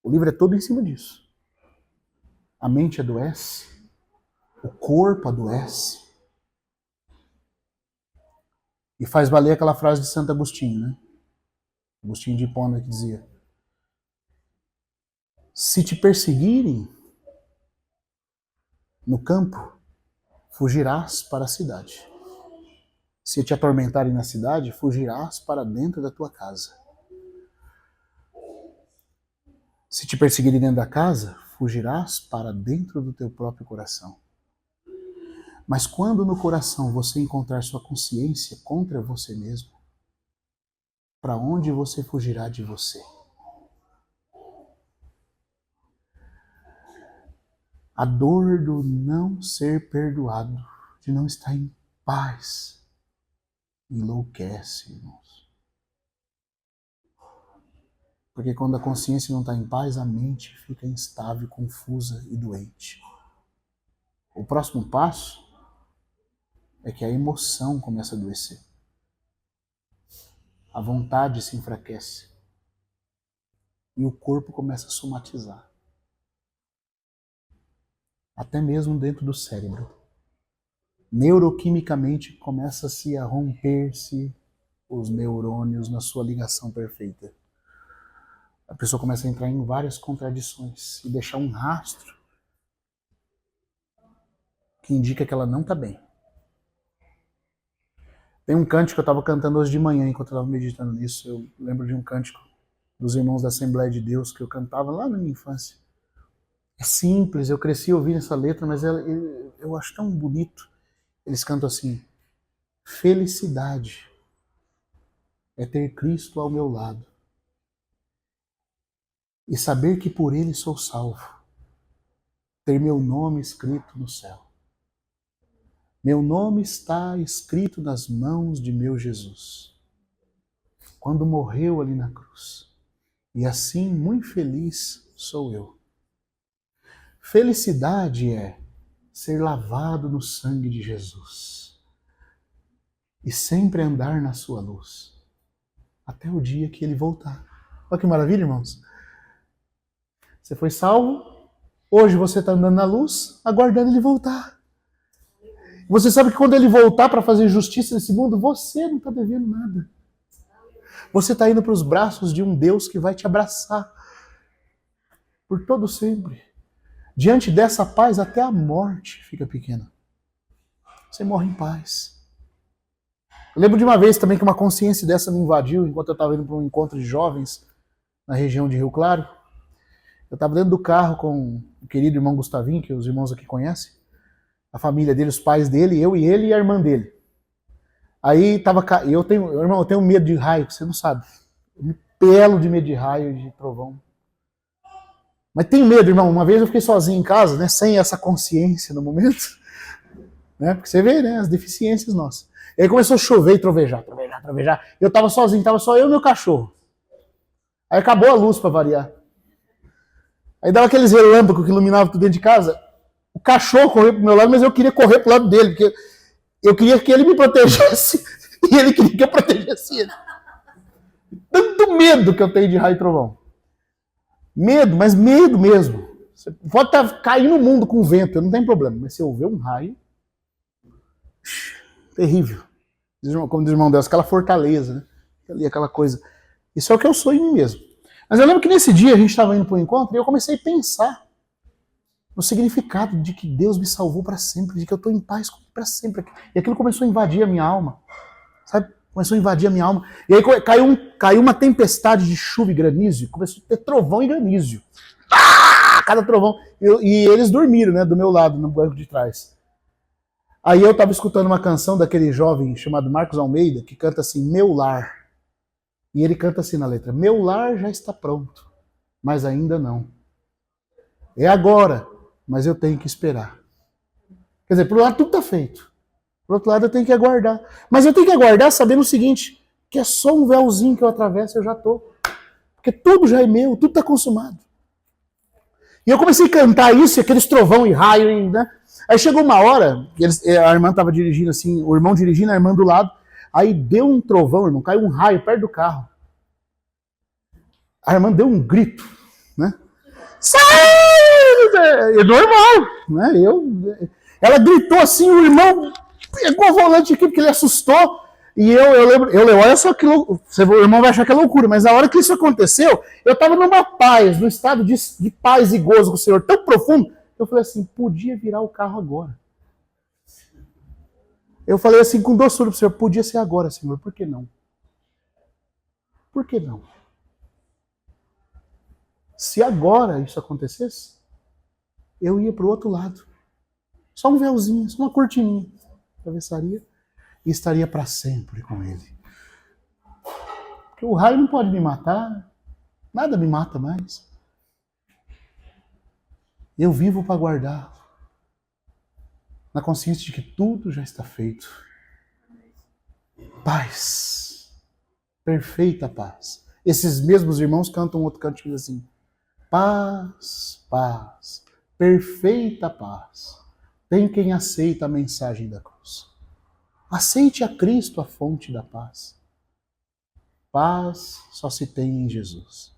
O livro é todo em cima disso. A mente adoece, o corpo adoece. E faz valer aquela frase de Santo Agostinho, né? Agostinho de Hipona que dizia: se te perseguirem no campo, fugirás para a cidade. Se te atormentarem na cidade, fugirás para dentro da tua casa. Se te perseguirem dentro da casa, fugirás para dentro do teu próprio coração. Mas quando no coração você encontrar sua consciência contra você mesmo, para onde você fugirá de você? A dor do não ser perdoado, de não estar em paz, enlouquece, irmãos. Porque quando a consciência não está em paz, a mente fica instável, confusa e doente. O próximo passo é que a emoção começa a adoecer. A vontade se enfraquece. E o corpo começa a somatizar. Até mesmo dentro do cérebro. Neuroquimicamente começa-se a romper-se os neurônios na sua ligação perfeita. A pessoa começa a entrar em várias contradições e deixar um rastro que indica que ela não está bem. Tem um cântico que eu estava cantando hoje de manhã, enquanto eu estava meditando nisso. Eu lembro de um cântico dos irmãos da Assembleia de Deus que eu cantava lá na minha infância. É simples, eu cresci ouvindo essa letra, mas eu acho tão bonito. Eles cantam assim: felicidade é ter Cristo ao meu lado e saber que por Ele sou salvo, ter meu nome escrito no céu. Meu nome está escrito nas mãos de meu Jesus, quando morreu ali na cruz. E assim, muito feliz sou eu. Felicidade é ser lavado no sangue de Jesus e sempre andar na sua luz, até o dia que Ele voltar. Olha que maravilha, irmãos. Você foi salvo, hoje você está andando na luz, aguardando Ele voltar. Você sabe que quando Ele voltar para fazer justiça nesse mundo, você não está devendo nada. Você está indo para os braços de um Deus que vai te abraçar por todo sempre. Diante dessa paz, até a morte fica pequena. Você morre em paz. Eu lembro de uma vez também que uma consciência dessa me invadiu, enquanto eu estava indo para um encontro de jovens na região de Rio Claro. Eu estava dentro do carro com o querido irmão Gustavinho, que os irmãos aqui conhecem, a família dele, os pais dele, eu e ele e a irmã dele. Aí tava, eu tenho medo de raio, você não sabe. Eu me pelo de medo de raio, de trovão. Mas tenho medo, irmão. Uma vez eu fiquei sozinho em casa, né, sem essa consciência no momento, né, porque você vê, né, as deficiências nossas. E aí começou a chover e trovejar. Eu tava sozinho, tava só eu e meu cachorro. Aí acabou a luz para variar. Aí dava aqueles relâmpagos que iluminavam tudo dentro de casa. O cachorro correu pro meu lado, mas eu queria correr pro lado dele, porque eu queria que ele me protegesse e ele queria que eu protegesse ele. Tanto medo que eu tenho de raio e trovão. Medo, mas medo mesmo. Você pode cair no mundo com vento, não tem problema. Mas se eu ver um raio, terrível. Como diz o irmão Deus, aquela fortaleza, né? Ali, aquela coisa. Isso é o que eu sou em mim mesmo. Mas eu lembro que nesse dia a gente estava indo para o encontro e eu comecei a pensar no significado de que Deus me salvou para sempre, de que eu estou em paz para sempre. E aquilo começou a invadir a minha alma, sabe? Começou a invadir a minha alma. E aí caiu uma tempestade de chuva e granizo, e começou a ter trovão e granizo. Cada trovão. E eles dormiram, né, do meu lado, no banco de trás. Aí eu estava escutando uma canção daquele jovem chamado Marcos Almeida, que canta assim, Meu Lar. E ele canta assim na letra, Meu lar já está pronto, mas ainda não. É agora, mas eu tenho que esperar. Quer dizer, por um lado tudo está feito. Por outro lado eu tenho que aguardar. Mas eu tenho que aguardar sabendo o seguinte, que é só um véuzinho que eu atravesso e eu já estou. Porque tudo já é meu, tudo está consumado. E eu comecei a cantar isso, aqueles trovão e raio, né? Aí chegou uma hora, a irmã estava dirigindo assim, o irmão dirigindo, a irmã do lado, aí deu um trovão, irmão, caiu um raio perto do carro. A irmã deu um grito, né? Sai! É normal, né? Ela gritou assim, o irmão pegou o volante aqui porque ele assustou. E eu lembro, olha só que loucura, o irmão vai achar que é loucura, mas na hora que isso aconteceu, eu estava numa paz, num estado de paz e gozo com o Senhor tão profundo, eu falei assim, podia virar o carro agora. Eu falei assim com doçura pro Senhor, podia ser agora, Senhor, por que não? Por que não? Se agora isso acontecesse, eu ia para o outro lado. Só um véuzinho, só uma cortininha. Atravessaria e estaria para sempre com ele. Porque o raio não pode me matar, nada me mata mais. Eu vivo para guardar, na consciência de que tudo já está feito. Paz, perfeita paz. Esses mesmos irmãos cantam outro canto assim, paz, paz, perfeita paz. Tem quem aceita a mensagem da cruz. Aceite a Cristo, a fonte da paz. Paz só se tem em Jesus.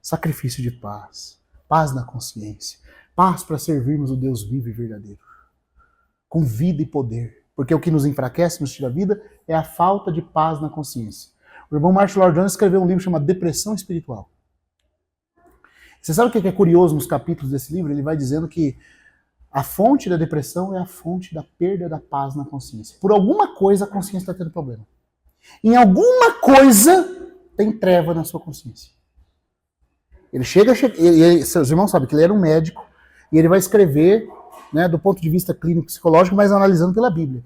Sacrifício de paz. Paz na consciência. Paz para servirmos o Deus vivo e verdadeiro. Com vida e poder. Porque o que nos enfraquece, nos tira a vida, é a falta de paz na consciência. O irmão Marshall Lloyd Jones escreveu um livro chamado Depressão Espiritual. Você sabe o que é curioso nos capítulos desse livro? Ele vai dizendo que a fonte da depressão é a fonte da perda da paz na consciência. Por alguma coisa a consciência está tendo problema. Em alguma coisa tem treva na sua consciência. Ele seus irmãos sabem que ele era um médico e ele vai escrever, né, do ponto de vista clínico psicológico, mas analisando pela Bíblia.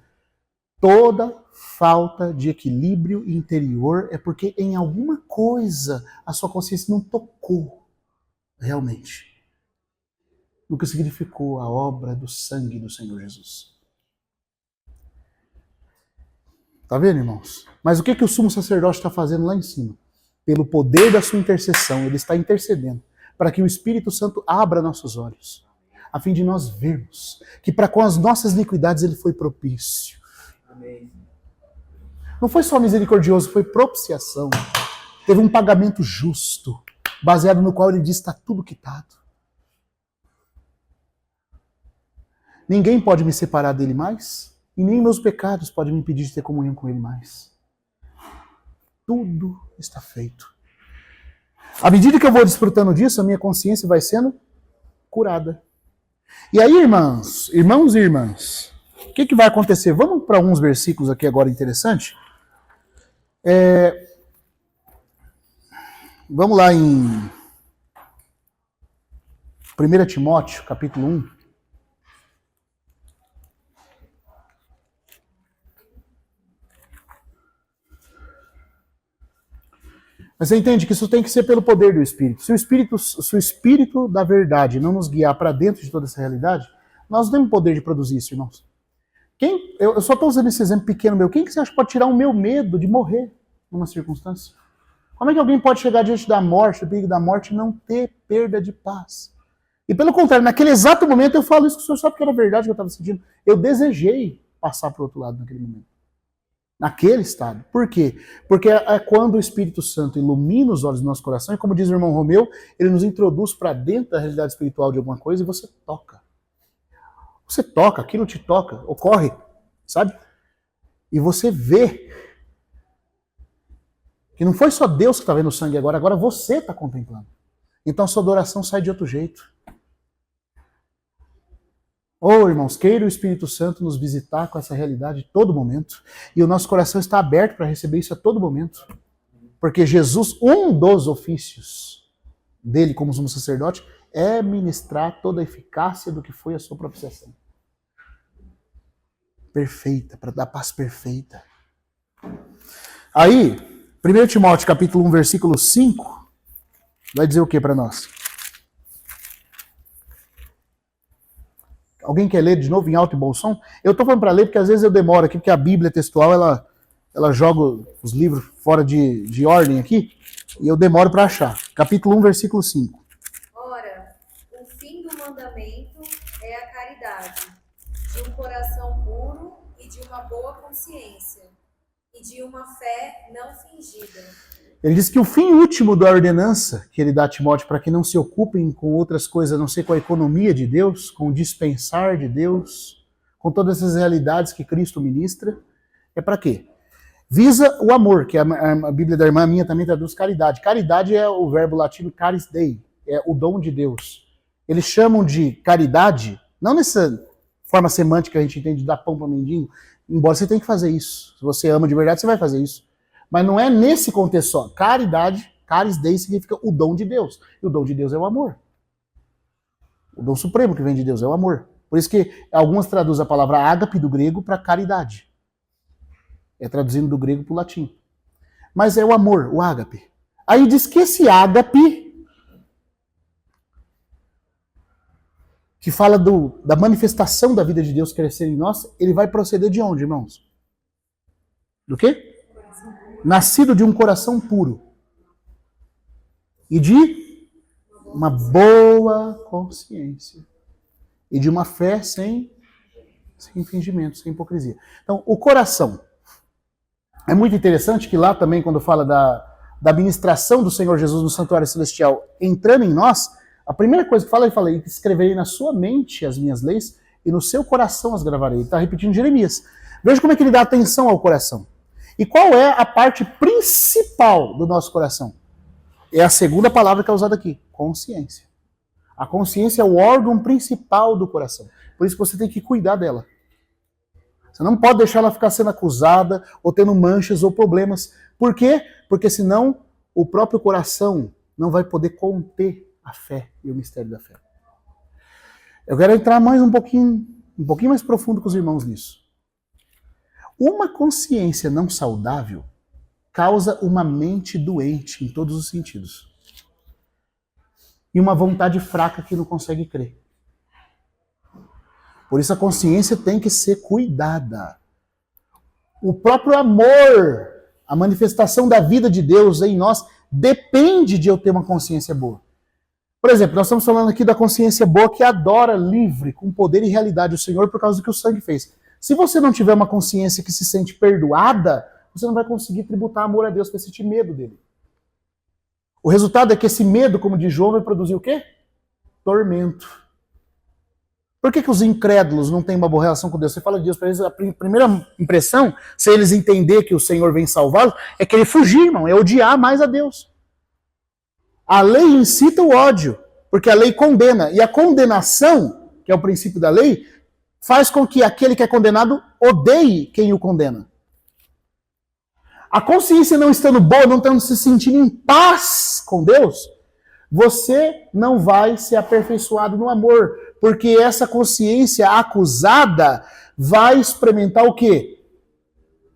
Toda falta de equilíbrio interior é porque em alguma coisa a sua consciência não tocou realmente no que significou a obra do sangue do Senhor Jesus. Tá vendo, irmãos? Mas o que o sumo sacerdote está fazendo lá em cima? Pelo poder da sua intercessão, ele está intercedendo para que o Espírito Santo abra nossos olhos, a fim de nós vermos que para com as nossas iniquidades ele foi propício. Amém. Não foi só misericordioso, foi propiciação. Teve um pagamento justo, baseado no qual ele diz: está tudo quitado. Ninguém pode me separar dele mais, e nem meus pecados podem me impedir de ter comunhão com ele mais. Tudo está feito. À medida que eu vou desfrutando disso, a minha consciência vai sendo curada. E aí, irmãos e irmãs, o que vai acontecer? Vamos para alguns versículos aqui agora interessantes. Vamos lá em 1 Timóteo, capítulo 1. Mas você entende que isso tem que ser pelo poder do Espírito. Se o Espírito da verdade não nos guiar para dentro de toda essa realidade, nós não temos poder de produzir isso, irmãos. Eu só estou usando esse exemplo pequeno meu. Quem que você acha que pode tirar o meu medo de morrer numa circunstância? Como é que alguém pode chegar diante da morte, do perigo da morte, e não ter perda de paz? E pelo contrário, naquele exato momento eu falo isso que o senhor sabe que era verdade que eu estava sentindo. Eu desejei passar para o outro lado naquele momento. Naquele estado. Por quê? Porque é quando o Espírito Santo ilumina os olhos do nosso coração, e como diz o irmão Romeu, ele nos introduz para dentro da realidade espiritual de alguma coisa e você toca. Você toca, aquilo te toca, ocorre, sabe? E você vê que não foi só Deus que está vendo o sangue agora você está contemplando. Então a sua adoração sai de outro jeito. Irmãos, queira o Espírito Santo nos visitar com essa realidade a todo momento. E o nosso coração está aberto para receber isso a todo momento. Porque Jesus, um dos ofícios dele como sumo sacerdote, é ministrar toda a eficácia do que foi a sua propiciação. Perfeita, para dar paz perfeita. Aí, 1 Timóteo capítulo 1, versículo 5, vai dizer o que para nós? Alguém quer ler de novo em alto e bom som? Eu estou falando para ler porque às vezes eu demoro aqui, porque a Bíblia textual ela joga os livros fora de ordem aqui, e eu demoro para achar. Capítulo 1, versículo 5. Ora, o fim do mandamento é a caridade, de um coração puro e de uma boa consciência, e de uma fé não fingida. Ele diz que o fim último da ordenança que ele dá a Timóteo para que não se ocupem com outras coisas, a não ser com a economia de Deus, com o dispensar de Deus, com todas essas realidades que Cristo ministra, é para quê? Visa o amor, que a Bíblia da irmã minha também traduz caridade. Caridade é o verbo latino caris dei, é o dom de Deus. Eles chamam de caridade, não nessa forma semântica que a gente entende de dar pão para o mendigo, embora você tenha que fazer isso. Se você ama de verdade, você vai fazer isso. Mas não é nesse contexto só. Caridade, caris dei, significa o dom de Deus. E o dom de Deus é o amor. O dom supremo que vem de Deus é o amor. Por isso que algumas traduzem a palavra ágape do grego para caridade. É traduzindo do grego para o latim. Mas é o amor, o ágape. Aí diz que esse ágape, que fala da manifestação da vida de Deus crescer em nós, ele vai proceder de onde, irmãos? Do quê? Nascido de um coração puro e de uma boa consciência e de uma fé sem fingimento, sem hipocrisia. Então, o coração. É muito interessante que lá também, quando fala da ministração do Senhor Jesus no santuário celestial entrando em nós, a primeira coisa que fala, ele fala: escreverei na sua mente as minhas leis e no seu coração as gravarei. Ele está repetindo Jeremias. Veja como é que ele dá atenção ao coração. E qual é a parte principal do nosso coração? É a segunda palavra que é usada aqui: consciência. A consciência é o órgão principal do coração. Por isso que você tem que cuidar dela. Você não pode deixar ela ficar sendo acusada ou tendo manchas ou problemas. Por quê? Porque senão o próprio coração não vai poder conter a fé e o mistério da fé. Eu quero entrar mais um pouquinho mais profundo com os irmãos nisso. Uma consciência não saudável causa uma mente doente em todos os sentidos. E uma vontade fraca que não consegue crer. Por isso a consciência tem que ser cuidada. O próprio amor, a manifestação da vida de Deus em nós, depende de eu ter uma consciência boa. Por exemplo, nós estamos falando aqui da consciência boa que adora livre, com poder e realidade o Senhor por causa do que o sangue fez. Se você não tiver uma consciência que se sente perdoada, você não vai conseguir tributar amor a Deus, vai sentir medo dele. O resultado é que esse medo, como diz João, vai produzir o quê? Tormento. Por que os incrédulos não têm uma boa relação com Deus? Você fala de Deus para eles, a primeira impressão, se eles entender que o Senhor vem salvá-los, é querer fugir, irmão, é odiar mais a Deus. A lei incita o ódio, porque a lei condena. E a condenação, que é o princípio da lei, faz com que aquele que é condenado odeie quem o condena. A consciência não estando boa, não estando se sentindo em paz com Deus, você não vai ser aperfeiçoado no amor, porque essa consciência acusada vai experimentar o quê?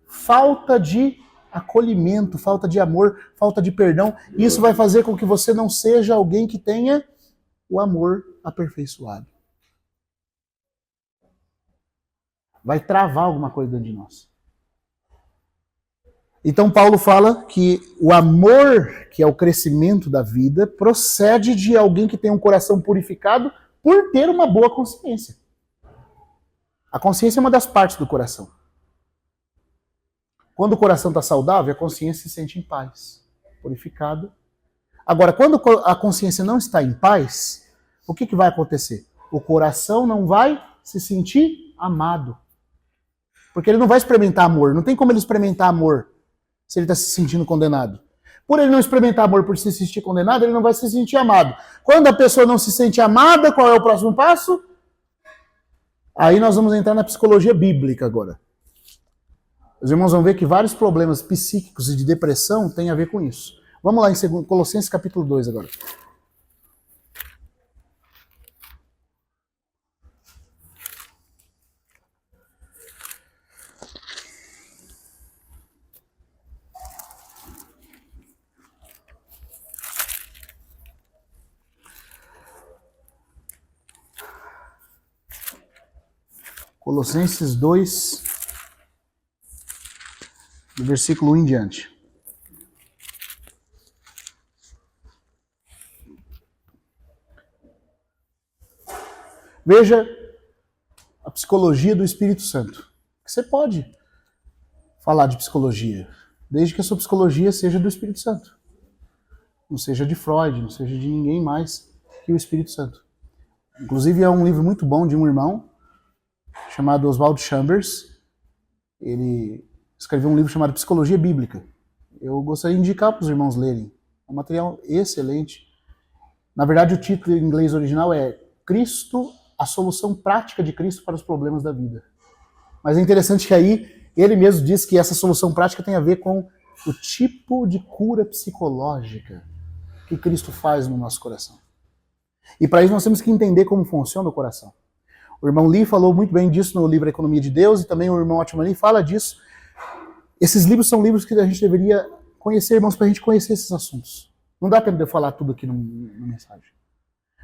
Falta de acolhimento, falta de amor, falta de perdão. Isso vai fazer com que você não seja alguém que tenha o amor aperfeiçoado. Vai travar alguma coisa dentro de nós. Então Paulo fala que o amor, que é o crescimento da vida, procede de alguém que tem um coração purificado por ter uma boa consciência. A consciência é uma das partes do coração. Quando o coração está saudável, a consciência se sente em paz, purificado. Agora, quando a consciência não está em paz, o que vai acontecer? O coração não vai se sentir amado. Porque ele não vai experimentar amor. Não tem como ele experimentar amor se ele está se sentindo condenado. Por ele não experimentar amor por se sentir condenado, ele não vai se sentir amado. Quando a pessoa não se sente amada, qual é o próximo passo? Aí nós vamos entrar na psicologia bíblica agora. Os irmãos vão ver que vários problemas psíquicos e de depressão têm a ver com isso. Vamos lá em Colossenses capítulo 2 agora. Colossenses 2, do versículo 1 em diante. Veja a psicologia do Espírito Santo. Você pode falar de psicologia, desde que a sua psicologia seja do Espírito Santo. Não seja de Freud, não seja de ninguém mais que o Espírito Santo. Inclusive é um livro muito bom de um irmão, chamado Oswald Chambers. Ele escreveu um livro chamado Psicologia Bíblica. Eu gostaria de indicar para os irmãos lerem. É um material excelente. Na verdade, o título em inglês original é Cristo, a solução prática de Cristo para os problemas da vida. Mas é interessante que aí ele mesmo diz que essa solução prática tem a ver com o tipo de cura psicológica que Cristo faz no nosso coração. E para isso nós temos que entender como funciona o coração. O irmão Lee falou muito bem disso no livro A Economia de Deus, e também o irmão Otmani fala disso. Esses livros são livros que a gente deveria conhecer, irmãos, para a gente conhecer esses assuntos. Não dá tempo de eu falar tudo aqui na mensagem.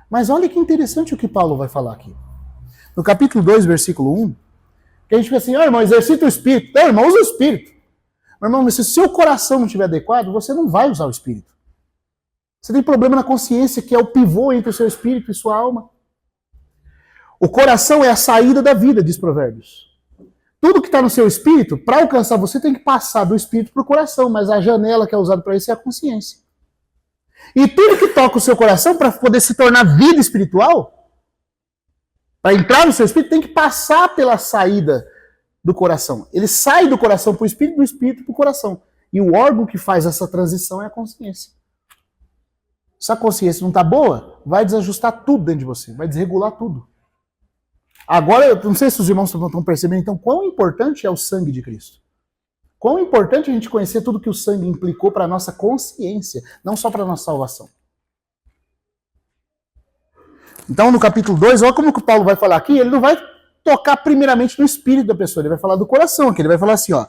Mas olha que interessante o que Paulo vai falar aqui. No capítulo 2, versículo 1, que a gente fica assim, irmão, exercita o Espírito. Não, irmão, usa o Espírito. Meu irmão, se o seu coração não estiver adequado, você não vai usar o Espírito. Você tem problema na consciência, que é o pivô entre o seu Espírito e sua alma. O coração é a saída da vida, diz Provérbios. Tudo que está no seu espírito, para alcançar você, tem que passar do espírito para o coração, mas a janela que é usada para isso é a consciência. E tudo que toca o seu coração, para poder se tornar vida espiritual, para entrar no seu espírito, tem que passar pela saída do coração. Ele sai do coração para o espírito, do espírito para o coração. E o órgão que faz essa transição é a consciência. Se a consciência não está boa, vai desajustar tudo dentro de você, vai desregular tudo. Agora, eu não sei se os irmãos estão percebendo, então, quão importante é o sangue de Cristo. Quão importante a gente conhecer tudo que o sangue implicou para a nossa consciência, não só para a nossa salvação. Então, no capítulo 2, olha como que o Paulo vai falar aqui, ele não vai tocar primeiramente no espírito da pessoa, ele vai falar do coração aqui, ele vai falar assim, ó,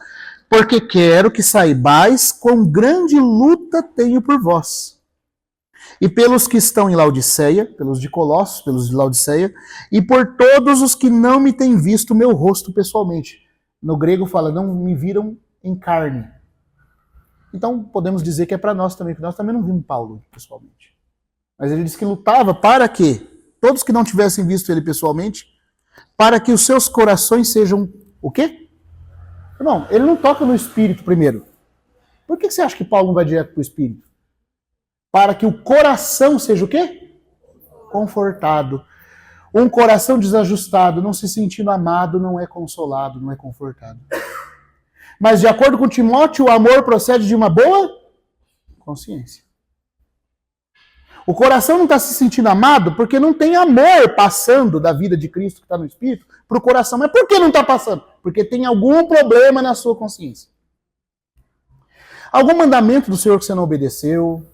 porque quero que saibais quão grande luta tenho por vós. E pelos que estão em Laodiceia, pelos de Colossos, pelos de Laodiceia, e por todos os que não me têm visto meu rosto pessoalmente. No grego fala, não me viram em carne. Então podemos dizer que é para nós também, porque nós também não vimos Paulo pessoalmente. Mas ele disse que lutava para que todos que não tivessem visto ele pessoalmente, para que os seus corações sejam o quê? Não, ele não toca no espírito primeiro. Por que você acha que Paulo não vai direto para o espírito? Para que o coração seja o quê? Confortado. Um coração desajustado, não se sentindo amado, não é consolado, não é confortado. Mas de acordo com Timóteo, o amor procede de uma boa consciência. O coração não está se sentindo amado porque não tem amor passando da vida de Cristo que está no Espírito para o coração. Mas por que não está passando? Porque tem algum problema na sua consciência. Algum mandamento do Senhor que você não obedeceu.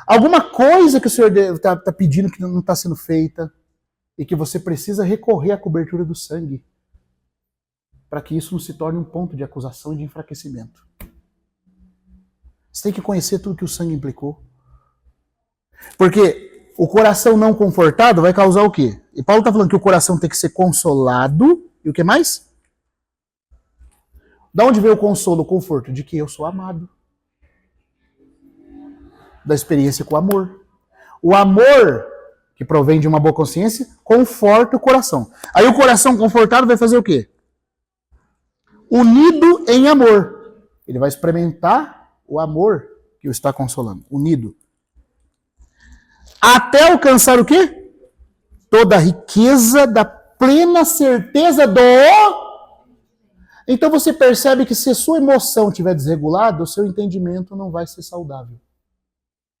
Alguma coisa que o Senhor está pedindo que não está sendo feita. E que você precisa recorrer à cobertura do sangue. Para que isso não se torne um ponto de acusação e de enfraquecimento. Você tem que conhecer tudo que o sangue implicou. Porque o coração não confortado vai causar o quê? E Paulo está falando que o coração tem que ser consolado. E o que mais? Da onde veio o consolo, o conforto? De que eu sou amado. Da experiência com o amor. O amor, que provém de uma boa consciência, conforta o coração. Aí o coração confortado vai fazer o quê? Unido em amor. Ele vai experimentar o amor que o está consolando. Unido. Até alcançar o quê? Toda a riqueza da plena certeza do... Então você percebe que se a sua emoção estiver desregulada, o seu entendimento não vai ser saudável.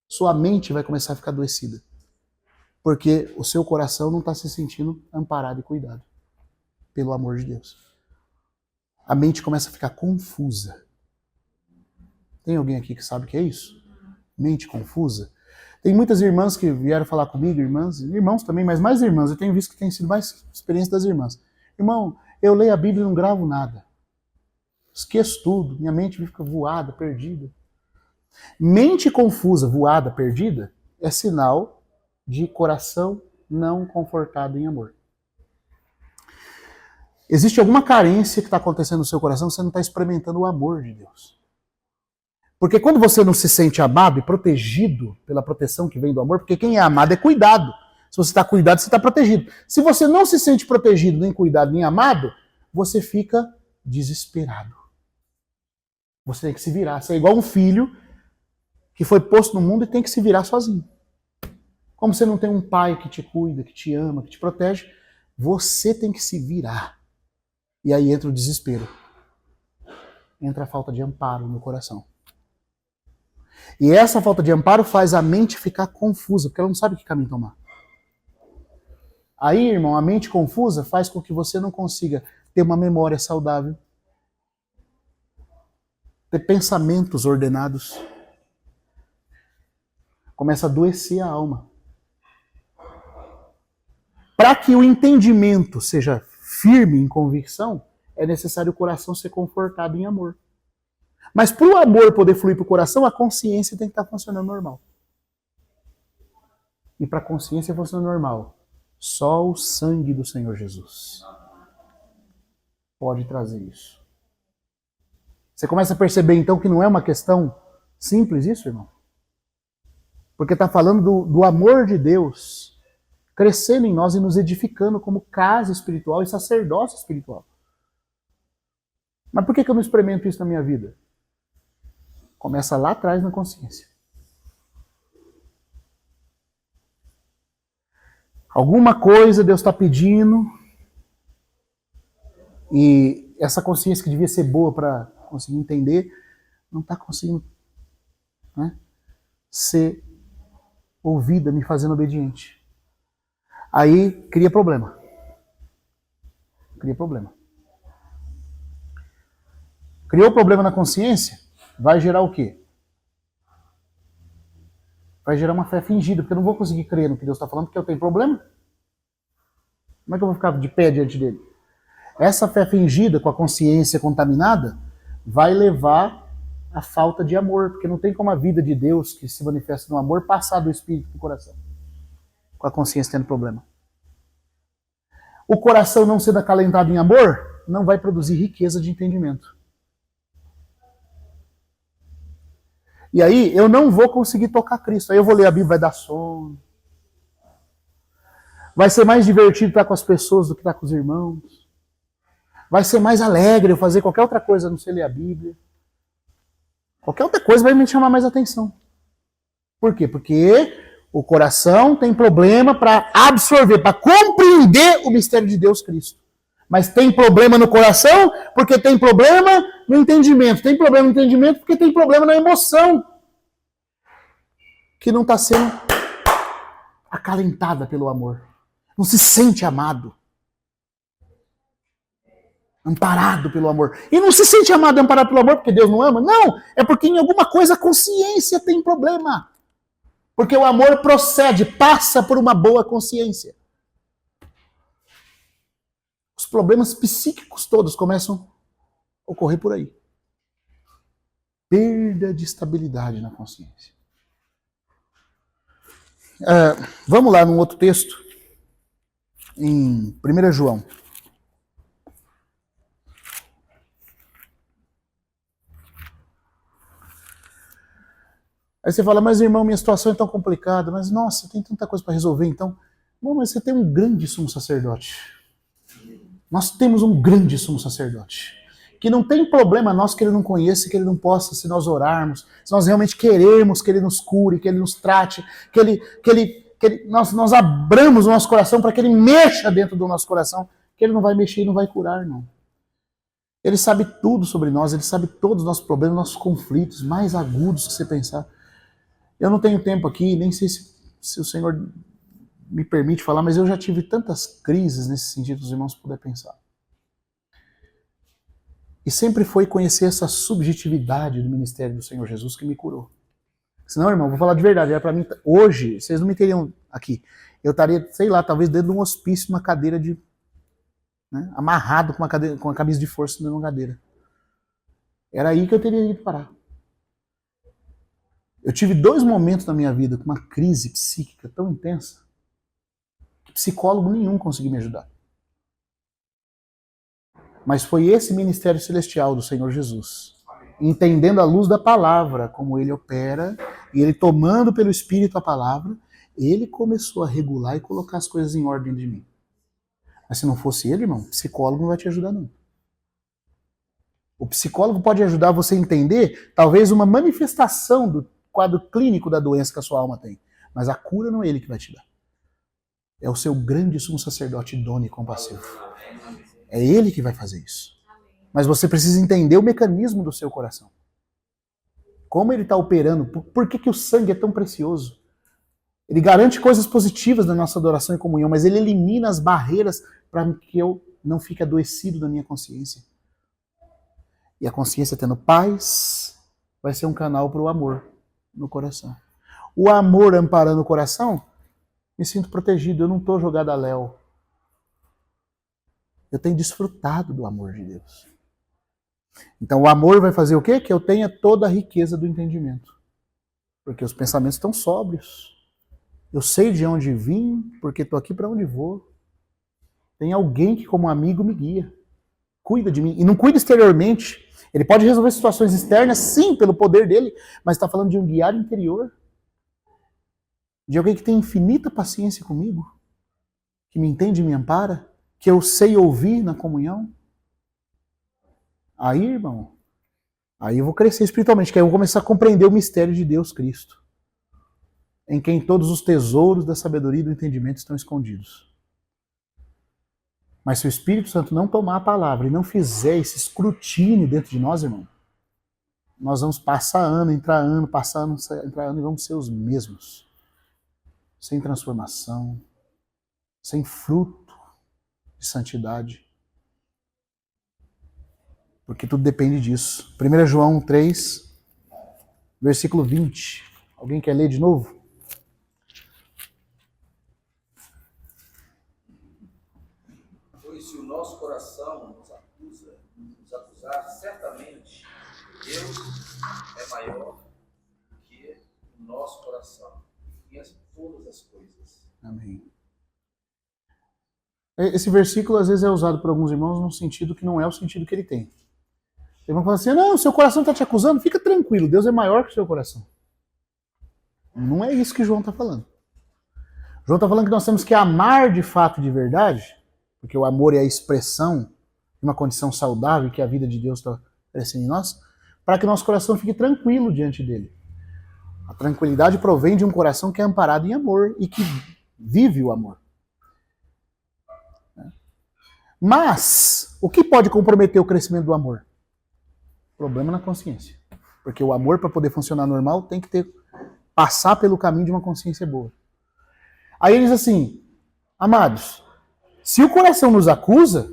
Sua mente vai começar a ficar adoecida. Porque o seu coração não está se sentindo amparado e cuidado pelo amor de Deus. A mente começa a ficar confusa. Tem alguém aqui que sabe o que é isso? Mente confusa? Tem muitas irmãs que vieram falar comigo, irmãos também, mas mais irmãs. Eu tenho visto que tem sido mais experiência das irmãs. Irmão, eu leio a Bíblia e não gravo nada. Esqueço tudo, minha mente fica voada, perdida. Mente confusa, voada, perdida, é sinal de coração não confortado em amor. Existe alguma carência que está acontecendo no seu coração, você não está experimentando o amor de Deus. Porque quando você não se sente amado e protegido pela proteção que vem do amor, porque quem é amado é cuidado. Se você está cuidado, você está protegido. Se você não se sente protegido, nem cuidado, nem amado, você fica desesperado. Você tem que se virar. Você é igual um filho que foi posto no mundo e tem que se virar sozinho. Como você não tem um pai que te cuida, que te ama, que te protege, você tem que se virar. E aí entra o desespero. Entra a falta de amparo no coração. E essa falta de amparo faz a mente ficar confusa, porque ela não sabe que caminho tomar. Aí, irmão, a mente confusa faz com que você não consiga ter uma memória saudável, ter pensamentos ordenados. Começa a adoecer a alma. Para que o entendimento seja firme em convicção, é necessário o coração ser confortado em amor. Mas para o amor poder fluir para o coração, a consciência tem que estar funcionando normal. E para a consciência funcionar normal, só o sangue do Senhor Jesus pode trazer isso. Você começa a perceber então que não é uma questão simples isso, irmão? Porque está falando do amor de Deus crescendo em nós e nos edificando como casa espiritual e sacerdócio espiritual. Mas por que eu não experimento isso na minha vida? Começa lá atrás na consciência. Alguma coisa Deus está pedindo e essa consciência que devia ser boa para conseguir entender, não está conseguindo, né, ser ouvida, me fazendo obediente. Aí cria problema. Cria problema. Criou problema na consciência, vai gerar o quê? Vai gerar uma fé fingida, porque eu não vou conseguir crer no que Deus está falando, porque eu tenho problema. Como é que eu vou ficar de pé diante dele? Essa fé fingida, com a consciência contaminada, vai levar à falta de amor, porque não tem como a vida de Deus, que se manifesta no amor, passar do espírito para o coração, com a consciência tendo problema. O coração não sendo acalentado em amor, não vai produzir riqueza de entendimento. E aí eu não vou conseguir tocar Cristo. Aí eu vou ler a Bíblia, vai dar sono. Vai ser mais divertido estar com as pessoas do que estar com os irmãos. Vai ser mais alegre eu fazer qualquer outra coisa, a não ser ler a Bíblia. Qualquer outra coisa vai me chamar mais atenção. Por quê? Porque o coração tem problema para absorver, para compreender o mistério de Deus Cristo. Mas tem problema no coração porque tem problema no entendimento. Tem problema no entendimento porque tem problema na emoção, que não está sendo acalentada pelo amor. Não se sente amado. Amparado pelo amor. E não se sente amado e amparado pelo amor porque Deus não ama? Não, é porque em alguma coisa a consciência tem problema. Porque o amor procede, passa por uma boa consciência. Os problemas psíquicos todos começam a ocorrer por aí. Perda de estabilidade na consciência. Vamos lá num outro texto, em 1 João. Aí você fala, mas irmão, minha situação é tão complicada, mas nossa, tem tanta coisa para resolver, então. Bom, mas você tem um grande sumo sacerdote. Nós temos um grande sumo sacerdote. Que não tem problema nosso que ele não conheça, que ele não possa, se nós orarmos, se nós realmente queremos que ele nos cure, que ele nos trate, nós abramos o nosso coração para que ele mexa dentro do nosso coração, que ele não vai mexer e não vai curar, não. Ele sabe tudo sobre nós, ele sabe todos os nossos problemas, nossos conflitos mais agudos que você pensar. Eu não tenho tempo aqui, nem sei se o Senhor me permite falar, mas eu já tive tantas crises nesse sentido, os irmãos puderem pensar. E sempre foi conhecer essa subjetividade do ministério do Senhor Jesus que me curou. Senão, irmão, vou falar de verdade, era para mim, hoje, vocês não me teriam aqui. Eu estaria, sei lá, talvez dentro de um hospício, numa cadeira de... Né, amarrado com uma camisa de força dentro de uma cadeira. Era aí que eu teria ido parar. Eu tive 2 momentos na minha vida com uma crise psíquica tão intensa que psicólogo nenhum conseguiu me ajudar. Mas foi esse ministério celestial do Senhor Jesus, entendendo a luz da palavra, como ele opera, e ele tomando pelo Espírito a palavra, ele começou a regular e colocar as coisas em ordem de mim. Mas se não fosse ele, irmão, psicólogo não vai te ajudar não. O psicólogo pode ajudar você a entender, talvez, uma manifestação do quadro clínico da doença que a sua alma tem. Mas a cura não é ele que vai te dar. É o seu grande sumo sacerdote idôneo e compassivo. É ele que vai fazer isso. Mas você precisa entender o mecanismo do seu coração. Como ele está operando. Por que o sangue é tão precioso? Ele garante coisas positivas na nossa adoração e comunhão, mas ele elimina as barreiras para que eu não fique adoecido na minha consciência. E a consciência tendo paz vai ser um canal para o amor no coração. O amor amparando o coração, me sinto protegido, eu não estou jogado a léu. Eu tenho desfrutado do amor de Deus. Então o amor vai fazer o quê? Que eu tenha toda a riqueza do entendimento. Porque os pensamentos estão sóbrios. Eu sei de onde vim, porque estou aqui para onde vou. Tem alguém que como amigo me guia. Cuida de mim. E não cuida exteriormente. Ele pode resolver situações externas, sim, pelo poder dele, mas está falando de um guiar interior. De alguém que tem infinita paciência comigo. Que me entende e me ampara. Que eu sei ouvir na comunhão. Aí, irmão, aí eu vou crescer espiritualmente, que aí eu vou começar a compreender o mistério de Deus Cristo, em quem todos os tesouros da sabedoria e do entendimento estão escondidos. Mas se o Espírito Santo não tomar a palavra e não fizer esse escrutínio dentro de nós, irmão, nós vamos passar ano, entrar ano, passar ano, entrar ano e vamos ser os mesmos. Sem transformação, sem fruto de santidade. Porque tudo depende disso. 1 João 3, versículo 20. Alguém quer ler de novo? Pois se o nosso coração Deus é maior que o nosso coração. Conhece todas as coisas. Amém. Esse versículo às vezes é usado por alguns irmãos num sentido que não é o sentido que ele tem. Tem irmão que fala assim, não, seu coração está te acusando, fica tranquilo, Deus é maior que o seu coração. Não é isso que João está falando. João está falando que nós temos que amar de fato e de verdade, porque o amor é a expressão de uma condição saudável que a vida de Deus está crescendo em nós, para que nosso coração fique tranquilo diante dele. A tranquilidade provém de um coração que é amparado em amor e que vive o amor. Mas, o que pode comprometer o crescimento do amor? Problema na consciência. Porque o amor, para poder funcionar normal, tem que passar pelo caminho de uma consciência boa. Aí ele diz assim, amados, se o coração nos acusa,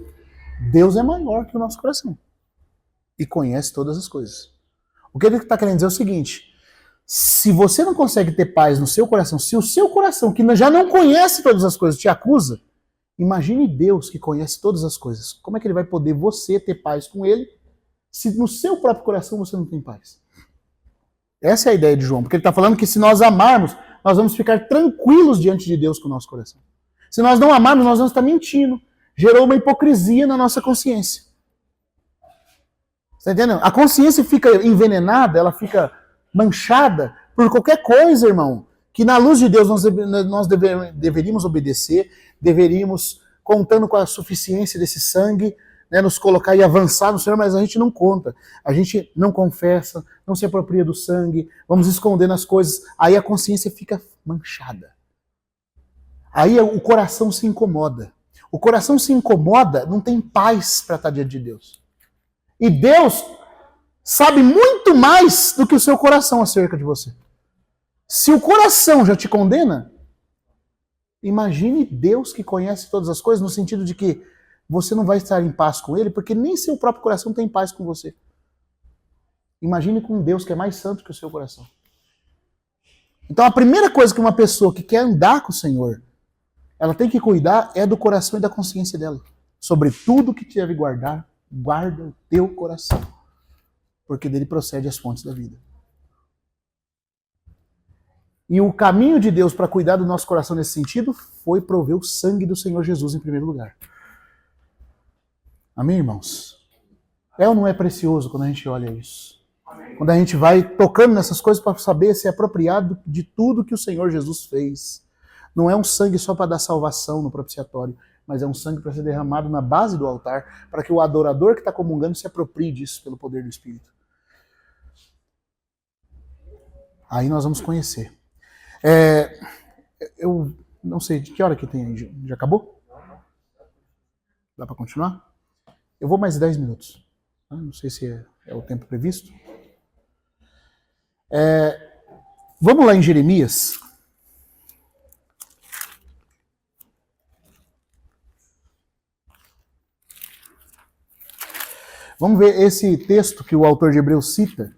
Deus é maior que o nosso coração. E conhece todas as coisas. O que ele está querendo dizer é o seguinte, se você não consegue ter paz no seu coração, se o seu coração, que já não conhece todas as coisas, te acusa, imagine Deus que conhece todas as coisas. Como é que ele vai poder você ter paz com ele, se no seu próprio coração você não tem paz? Essa é a ideia de João, porque ele está falando que se nós amarmos, nós vamos ficar tranquilos diante de Deus com o nosso coração. Se nós não amarmos, nós vamos estar mentindo. Gerou uma hipocrisia na nossa consciência. Está entendendo? A consciência fica envenenada, ela fica manchada por qualquer coisa, irmão, que na luz de Deus nós deveríamos obedecer, deveríamos, contando com a suficiência desse sangue, né, nos colocar e avançar no Senhor, mas a gente não conta, a gente não confessa, não se apropria do sangue, vamos escondendo as coisas, aí a consciência fica manchada. Aí o coração se incomoda. O coração se incomoda, não tem paz para estar diante de Deus. E Deus sabe muito mais do que o seu coração acerca de você. Se o coração já te condena, imagine Deus que conhece todas as coisas, no sentido de que você não vai estar em paz com Ele, porque nem seu próprio coração tem paz com você. Imagine com Deus que é mais santo que o seu coração. Então a primeira coisa que uma pessoa que quer andar com o Senhor, ela tem que cuidar é do coração e da consciência dela. Sobre tudo que te deve guardar, guarda o teu coração, porque dele procede as fontes da vida. E o caminho de Deus para cuidar do nosso coração nesse sentido foi prover o sangue do Senhor Jesus em primeiro lugar. Amém, irmãos? É ou não é precioso quando a gente olha isso? Quando a gente vai tocando nessas coisas para saber se é apropriado de tudo que o Senhor Jesus fez. Não é um sangue só para dar salvação no propiciatório, mas é um sangue para ser derramado na base do altar, para que o adorador que está comungando se aproprie disso pelo poder do Espírito. Aí nós vamos conhecer. Eu não sei, de que hora que tem aí? Já acabou? Dá para continuar? Eu vou mais 10 minutos. Não sei se é o tempo previsto. Vamos lá em Jeremias. Vamos ver esse texto que o autor de Hebreus cita,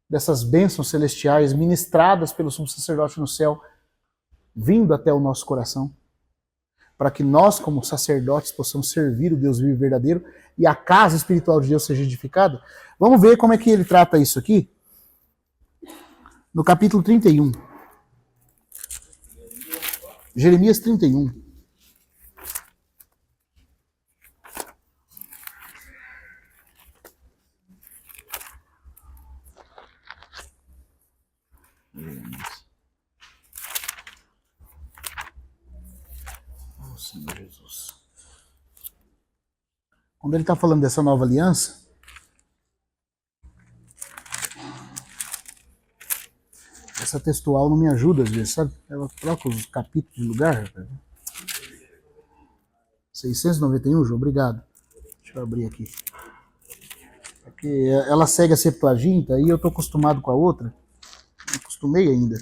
dessas bênçãos celestiais ministradas pelo sumo sacerdote no céu, vindo até o nosso coração, para que nós, como sacerdotes, possamos servir o Deus vivo e verdadeiro e a casa espiritual de Deus seja edificada. Vamos ver como é que ele trata isso aqui, no capítulo 31. Jeremias 31. Oh, Senhor Jesus. Quando ele está falando dessa nova aliança, essa textual não me ajuda às vezes, sabe? Ela troca os capítulos de lugar. 691, João, obrigado. Deixa eu abrir aqui. Porque ela segue a Septuaginta e eu estou acostumado com a outra. Não acostumei ainda.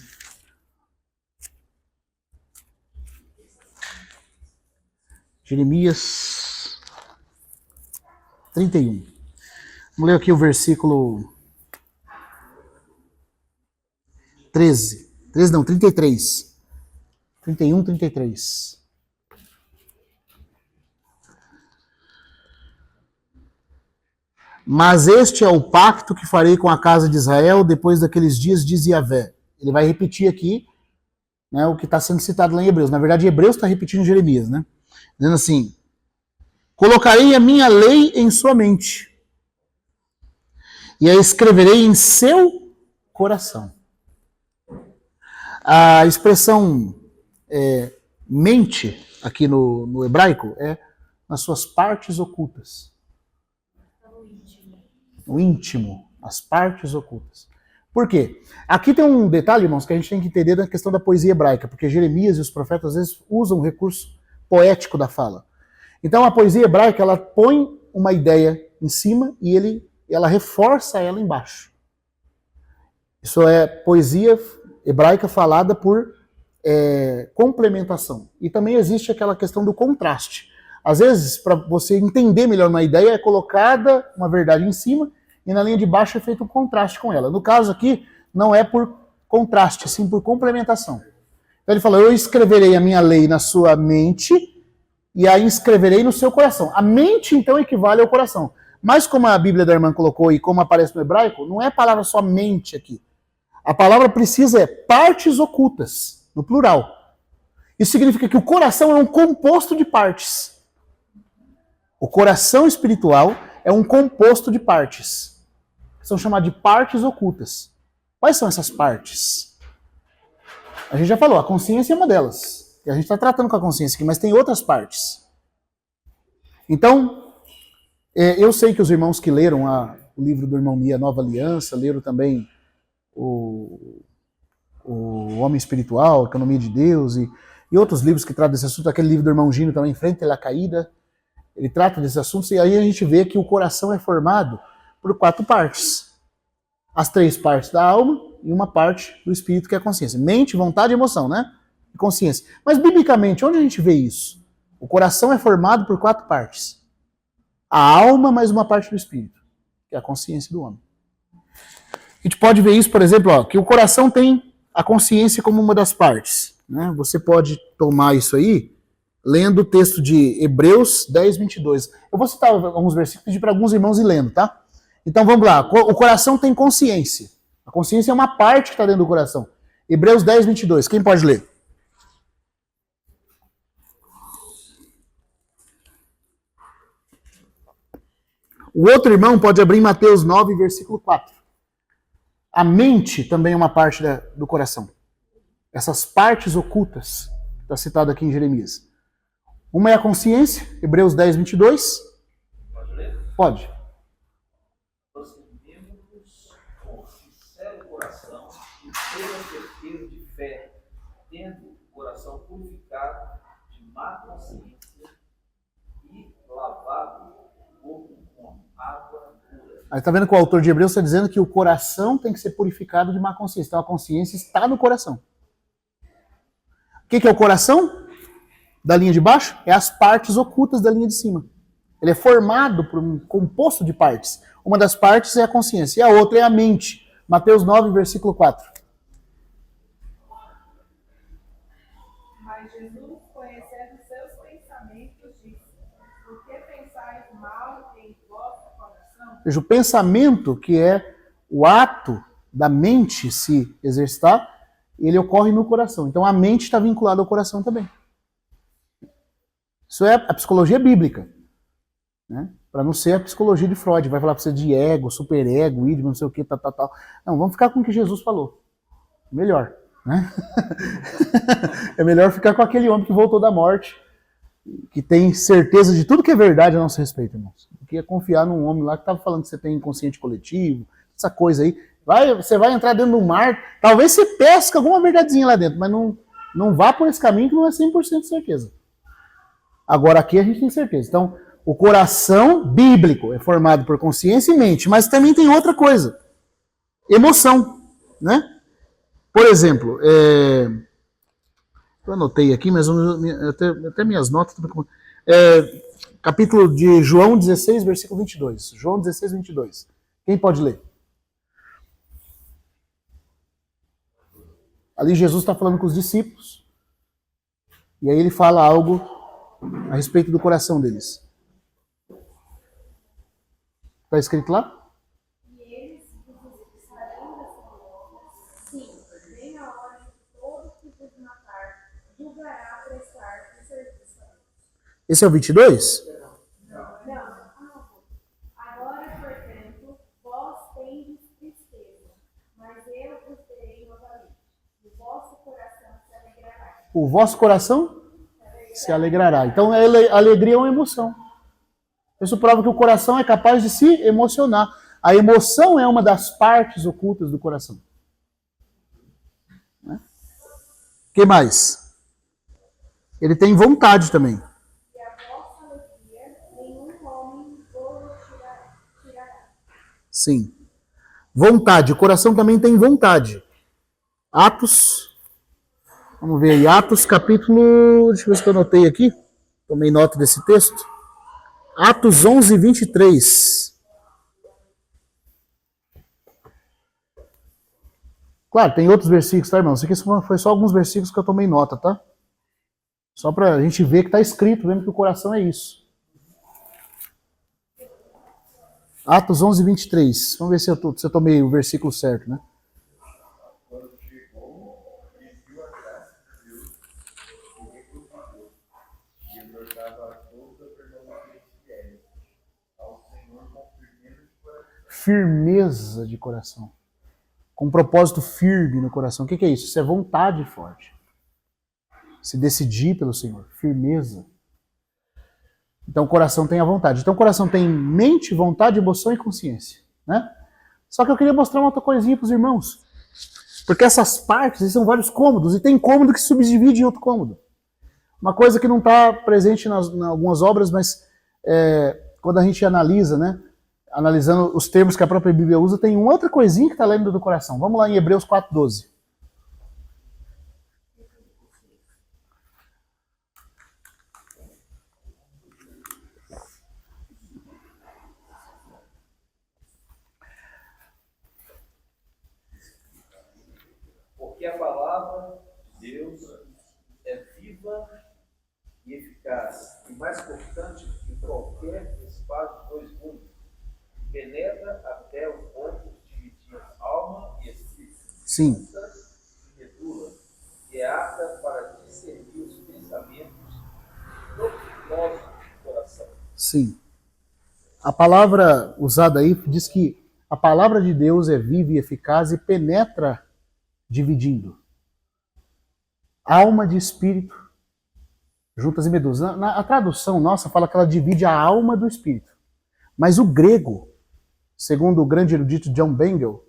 Jeremias 31. Vamos ler aqui o versículo 13. 13 não, 33. 31, 33. Mas este é o pacto que farei com a casa de Israel depois daqueles dias, diz Yahvé. Ele vai repetir aqui, né, o que está sendo citado lá em Hebreus. Na verdade, Hebreus está repetindo Jeremias, né? Dizendo assim: colocarei a minha lei em sua mente e a escreverei em seu coração. A expressão mente, aqui no hebraico, é nas suas partes ocultas. O íntimo, as partes ocultas. Por quê? Aqui tem um detalhe, irmãos, que a gente tem que entender da questão da poesia hebraica, porque Jeremias e os profetas às vezes usam o recurso poético da fala. Então a poesia hebraica, ela põe uma ideia em cima e ela reforça ela embaixo. Isso é poesia hebraica falada por complementação. E também existe aquela questão do contraste. Às vezes, para você entender melhor uma ideia, é colocada uma verdade em cima e na linha de baixo é feito um contraste com ela. No caso aqui, não é por contraste, sim por complementação. Então ele fala: eu escreverei a minha lei na sua mente e a inscreverei no seu coração. A mente, então, equivale ao coração. Mas como a Bíblia da irmã colocou e como aparece no hebraico, não é a palavra só mente aqui. A palavra precisa partes ocultas, no plural. Isso significa que o coração é um composto de partes. O coração espiritual é um composto de partes. São chamadas de partes ocultas. Quais são essas partes? A gente já falou, a consciência é uma delas. E a gente está tratando com a consciência aqui, mas tem outras partes. Então, eu sei que os irmãos que leram o livro do irmão Mia, Nova Aliança, leram também o Homem Espiritual, Economia de Deus, e outros livros que tratam desse assunto, aquele livro do irmão Gino também, Frente à Caída, ele trata desses assuntos, e aí a gente vê que o coração é formado por 4 partes. As 3 partes da alma e uma parte do espírito, que é a consciência. Mente, vontade e emoção, né? E consciência. Mas, biblicamente, onde a gente vê isso? O coração é formado por 4 partes. A alma mais uma parte do espírito, que é a consciência do homem. A gente pode ver isso, por exemplo, que o coração tem a consciência como uma das partes. Né? Você pode tomar isso aí lendo o texto de Hebreus 10, 22. Eu vou citar alguns versículos e pedir para alguns irmãos ir lendo, tá? Então vamos lá. O coração tem consciência. A consciência é uma parte que está dentro do coração. Hebreus 10, 22. Quem pode ler? O outro irmão pode abrir em Mateus 9, versículo 4. A mente também é uma parte do coração. Essas partes ocultas, está citado aqui em Jeremias. Uma é a consciência, Hebreus 10, 22. Pode ler? Pode. Aproximemo-nos com sincero coração e plena certeza de fé, tendo o coração purificado de má consciência e lavado o corpo com água pura. Aí está vendo que o autor de Hebreus está dizendo que o coração tem que ser purificado de má consciência. Então a consciência está no coração. O que é o coração? Da linha de baixo? É as partes ocultas da linha de cima. Ele é formado por um composto de partes. Uma das partes é a consciência e a outra é a mente. Mateus 9, versículo 4. Mas Jesus, conhecendo seus pensamentos, disse: por que pensais mal em vosso coração? Veja, o pensamento, que é o ato da mente se exercitar, ele ocorre no coração. Então a mente está vinculada ao coração também. Isso é a psicologia bíblica. Né? Para não ser a psicologia de Freud. Vai falar para você de ego, superego, ídolo, não sei o que, tal. Não, vamos ficar com o que Jesus falou. Melhor. Né? É melhor ficar com aquele homem que voltou da morte, que tem certeza de tudo que é verdade a nosso respeito, irmãos. Do que é confiar num homem lá que estava falando que você tem inconsciente coletivo, essa coisa aí. Você vai entrar dentro do mar, talvez você pesca alguma verdadezinha lá dentro, mas não vá por esse caminho que não é 100% de certeza. Agora aqui a gente tem certeza. Então, o coração bíblico é formado por consciência e mente, mas também tem outra coisa. Emoção, né? Por exemplo, eu anotei aqui, mas até minhas notas... capítulo de João 16, versículo 22. João 16, 22. Quem pode ler? Ali Jesus está falando com os discípulos. E aí ele fala algo a respeito do coração deles. Está escrito lá? E eles vos estarão dessa sim, vem a hora em que todo que vos matar julgará prestar o serviço a Deus. Esse é o 22? Agora, portanto, vós tendes tristeza, mas eu vos terei novamente. O vosso coração se alegrará. O vosso coração se alegrará. Então, a alegria é uma emoção. Isso prova que o coração é capaz de se emocionar. A emoção é uma das partes ocultas do coração. O que mais? Ele tem vontade também. E a vossa alegria nenhum homem vos tirará. Sim. Vontade. O coração também tem vontade. Atos. Vamos ver aí. Atos capítulo... Deixa eu ver se eu anotei aqui. Tomei nota desse texto. Atos 11, 23. Claro, tem outros versículos, tá, irmão? Isso aqui foi só alguns versículos que eu tomei nota, tá? Só pra a gente ver que tá escrito, vendo que o coração é isso. Atos 11, 23. Vamos ver se eu tomei o versículo certo, né? Quando chegou, e viu a graça de Deus, e regocijou, e exortava a todos a permanecerem fiéis ao Senhor com firmeza de coração. Firmeza de coração. Com um propósito firme no coração. O que é isso? Isso é vontade forte. Se decidir pelo Senhor. Firmeza. Então o coração tem a vontade. Então o coração tem mente, vontade, emoção e consciência. Né? Só que eu queria mostrar uma outra coisinha para os irmãos. Porque essas partes são vários cômodos. E tem cômodo que se subdivide em outro cômodo. Uma coisa que não está presente em algumas obras, mas quando a gente analisa, né? Analisando os termos que a própria Bíblia usa, tem uma outra coisinha que está lendo do coração. Vamos lá em Hebreus 4:12. Porque a palavra de Deus é viva e eficaz, e mais cortante que qualquer espada de dois gumes, penetra até o ponto de dividir alma e espírito, Sim. e medula, e é apta para discernir os pensamentos do nosso coração. Sim. A palavra usada aí diz que a palavra de Deus é viva e eficaz e penetra dividindo alma de espírito, juntas e medulas. A tradução nossa fala que ela divide a alma do espírito. Mas o grego, segundo o grande erudito John Bengel,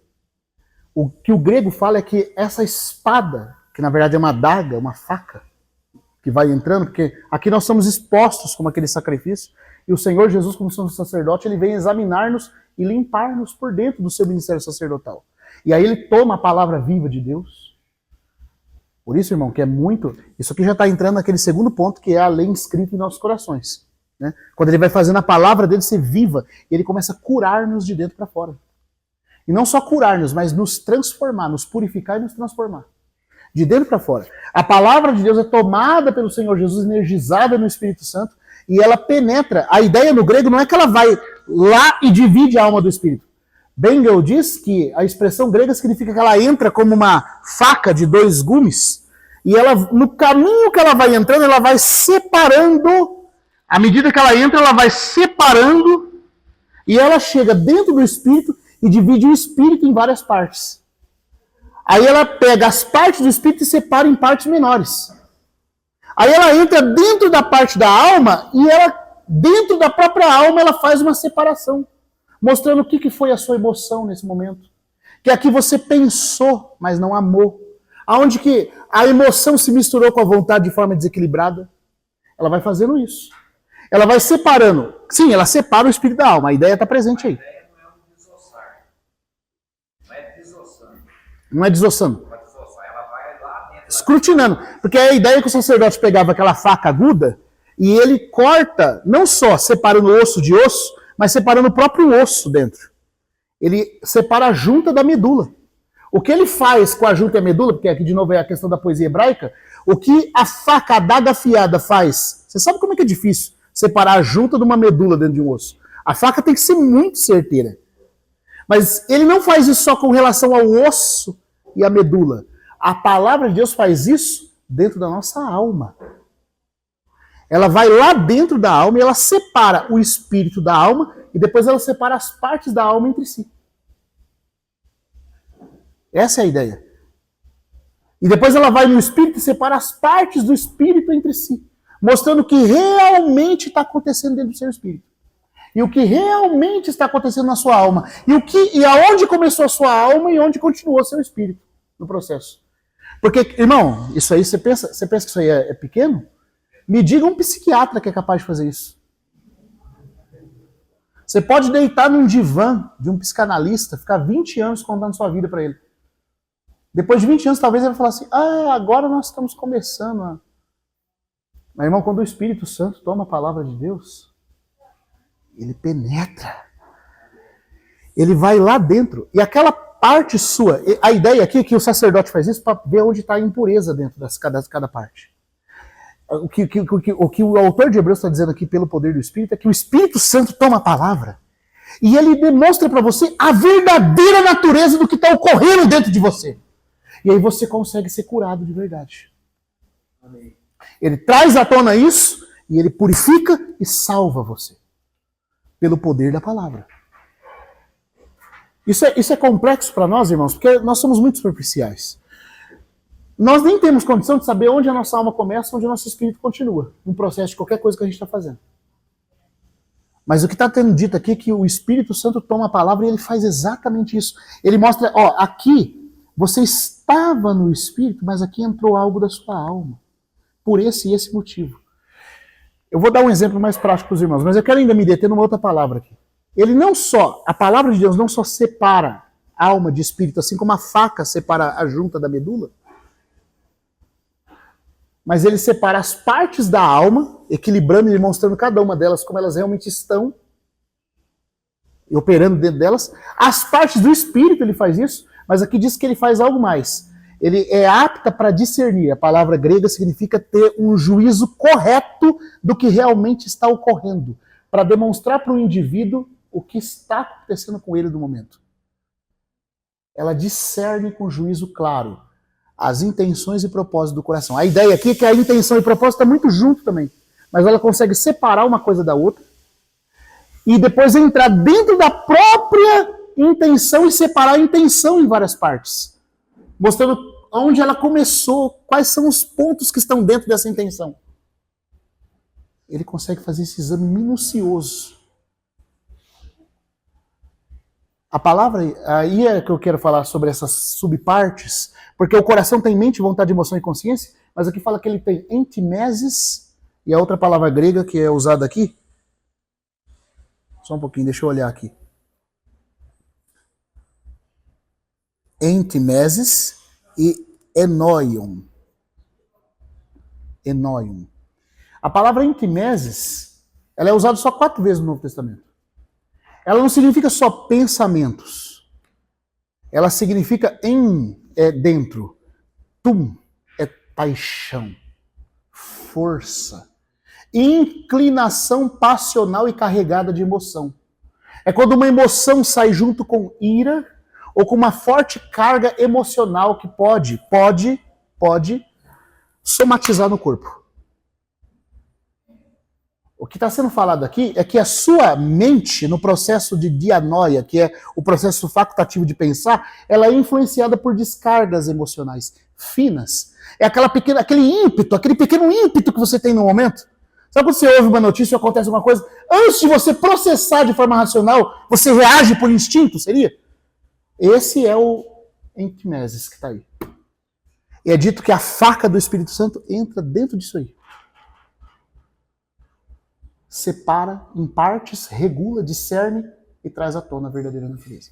o que o grego fala é que essa espada, que na verdade é uma adaga, uma faca, que vai entrando, porque aqui nós somos expostos como aquele sacrifício, e o Senhor Jesus, como sumo sacerdote, ele vem examinar-nos e limpar-nos por dentro do seu ministério sacerdotal. E aí ele toma a palavra viva de Deus. Por isso, irmão, que é muito... Isso aqui já está entrando naquele segundo ponto, que é a lei inscrita em nossos corações. Né? Quando ele vai fazendo a palavra dele ser viva, ele começa a curar-nos de dentro para fora. E não só curar-nos, mas nos transformar, nos purificar e nos transformar. De dentro para fora. A palavra de Deus é tomada pelo Senhor Jesus, energizada no Espírito Santo, e ela penetra. A ideia no grego não é que ela vai lá e divide a alma do Espírito. Bengel diz que a expressão grega significa que ela entra como uma faca de dois gumes, e ela, no caminho que ela vai entrando, ela vai separando, à medida que ela entra, ela vai separando, e ela chega dentro do Espírito e divide o Espírito em várias partes. Aí ela pega as partes do Espírito e separa em partes menores. Aí ela entra dentro da parte da alma, e ela, dentro da própria alma, ela faz uma separação. Mostrando o que foi a sua emoção nesse momento. Que aqui você pensou, mas não amou. Aonde que a emoção se misturou com a vontade de forma desequilibrada. Ela vai fazendo isso. Ela vai separando. Sim, ela separa o espírito da alma. A ideia está presente aí. A ideia não é um desossar. Não é desossando. Não é desossando. Ela vai desossar, ela vai lá dentro. Escrutinando. Porque a ideia é que o sacerdote pegava aquela faca aguda e ele corta, não só separando osso de osso, mas separando o próprio osso dentro. Ele separa a junta da medula. O que ele faz com a junta e a medula, porque aqui de novo é a questão da poesia hebraica, o que a faca, a adaga afiada faz? Você sabe como é que é difícil separar a junta de uma medula dentro de um osso? A faca tem que ser muito certeira. Mas ele não faz isso só com relação ao osso e à medula. A palavra de Deus faz isso dentro da nossa alma. Ela vai lá dentro da alma e ela separa o espírito da alma e depois ela separa as partes da alma entre si. Essa é a ideia. E depois ela vai no espírito e separa as partes do espírito entre si, mostrando o que realmente está acontecendo dentro do seu espírito. E o que realmente está acontecendo na sua alma. E aonde começou a sua alma e onde continuou seu espírito no processo. Porque, irmão, isso aí, você pensa que isso aí é pequeno? Me diga um psiquiatra que é capaz de fazer isso. Você pode deitar num divã de um psicanalista, ficar 20 anos contando sua vida para ele. Depois de 20 anos, talvez ele vai falar assim, agora nós estamos começando. Mas, irmão, quando o Espírito Santo toma a palavra de Deus, ele penetra. Ele vai lá dentro. E aquela parte sua, a ideia aqui é que o sacerdote faz isso para ver onde está a impureza dentro de cada parte. O que o autor de Hebreus está dizendo aqui pelo poder do Espírito é que o Espírito Santo toma a palavra e ele demonstra para você a verdadeira natureza do que está ocorrendo dentro de você. E aí você consegue ser curado de verdade. Amém. Ele traz à tona isso e ele purifica e salva você. Pelo poder da palavra. Isso é complexo para nós, irmãos, porque nós somos muito superficiais. Nós nem temos condição de saber onde a nossa alma começa, onde o nosso espírito continua, no processo de qualquer coisa que a gente está fazendo. Mas o que está tendo dito aqui é que o Espírito Santo toma a palavra e ele faz exatamente isso. Ele mostra, aqui você estava no Espírito, mas aqui entrou algo da sua alma. Por esse e esse motivo. Eu vou dar um exemplo mais prático para os irmãos, mas eu quero ainda me deter numa outra palavra aqui. A palavra de Deus não só separa alma de espírito, assim como a faca separa a junta da medula, mas ele separa as partes da alma, equilibrando e mostrando cada uma delas como elas realmente estão, e operando dentro delas. As partes do espírito ele faz isso, mas aqui diz que ele faz algo mais. Ele é apta para discernir. A palavra grega significa ter um juízo correto do que realmente está ocorrendo, para demonstrar para o indivíduo o que está acontecendo com ele no momento. Ela discerne com juízo claro as intenções e propósitos do coração. A ideia aqui é que a intenção e propósito estão muito junto também, mas ela consegue separar uma coisa da outra e depois entrar dentro da própria intenção e separar a intenção em várias partes, mostrando onde ela começou, quais são os pontos que estão dentro dessa intenção. Ele consegue fazer esse exame minucioso. A palavra, aí é que eu quero falar sobre essas subpartes, porque o coração tem mente, vontade, emoção e consciência, mas aqui fala que ele tem entimeses, e a outra palavra grega que é usada aqui, só um pouquinho, deixa eu olhar aqui. Entimeses e enoion. Enoion. A palavra entimeses, ela é usada só 4 vezes no Novo Testamento. Ela não significa só pensamentos. Ela significa dentro. Tum é paixão, força, inclinação passional e carregada de emoção. É quando uma emoção sai junto com ira ou com uma forte carga emocional que pode somatizar no corpo. O que está sendo falado aqui é que a sua mente, no processo de dianoia, que é o processo facultativo de pensar, ela é influenciada por descargas emocionais finas. É aquele pequeno ímpeto que você tem no momento. Sabe quando você ouve uma notícia ou acontece alguma coisa, antes de você processar de forma racional, você reage por instinto, seria? Esse é o entimeses que está aí. E é dito que a faca do Espírito Santo entra dentro disso aí. Separa em partes, regula, discerne e traz à tona a verdadeira natureza.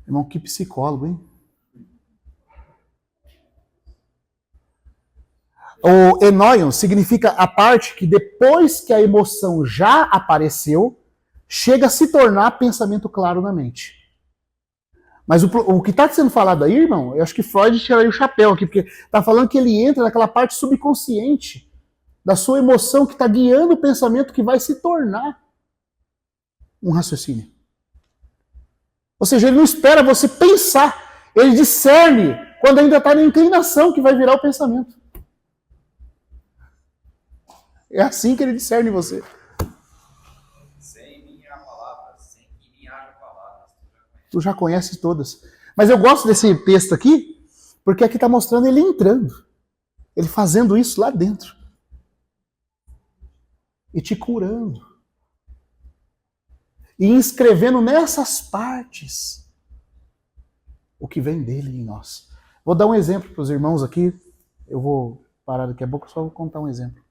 Irmão, que psicólogo, hein? O enoion significa a parte que depois que a emoção já apareceu, chega a se tornar pensamento claro na mente. Mas o que está sendo falado aí, irmão, eu acho que Freud tiraria o chapéu aqui, porque está falando que ele entra naquela parte subconsciente da sua emoção que está guiando o pensamento que vai se tornar um raciocínio. Ou seja, ele não espera você pensar, ele discerne quando ainda está na inclinação que vai virar o pensamento. É assim que ele discerne você. Sem minha palavra, sem que me haja palavras. Tu já conheces todas. Mas eu gosto desse texto aqui, porque aqui está mostrando ele entrando. Ele fazendo isso lá dentro. E te curando. E inscrevendo nessas partes o que vem dele em nós. Vou dar um exemplo para os irmãos aqui. Eu vou parar daqui a pouco, só vou contar um exemplo.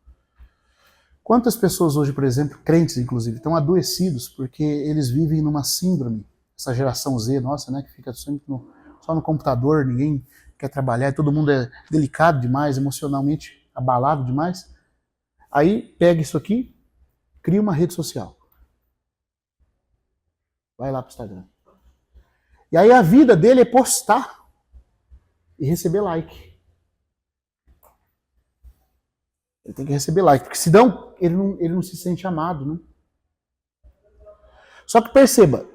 Quantas pessoas hoje, por exemplo, crentes inclusive, estão adoecidos porque eles vivem numa síndrome, essa geração Z nossa, né, que fica sempre só no computador, ninguém quer trabalhar, todo mundo é delicado demais, emocionalmente abalado demais. Aí pega isso aqui, cria uma rede social. Vai lá pro Instagram. E aí a vida dele é postar e receber like. Ele tem que receber like, porque senão ele não se sente amado, né? Só que perceba,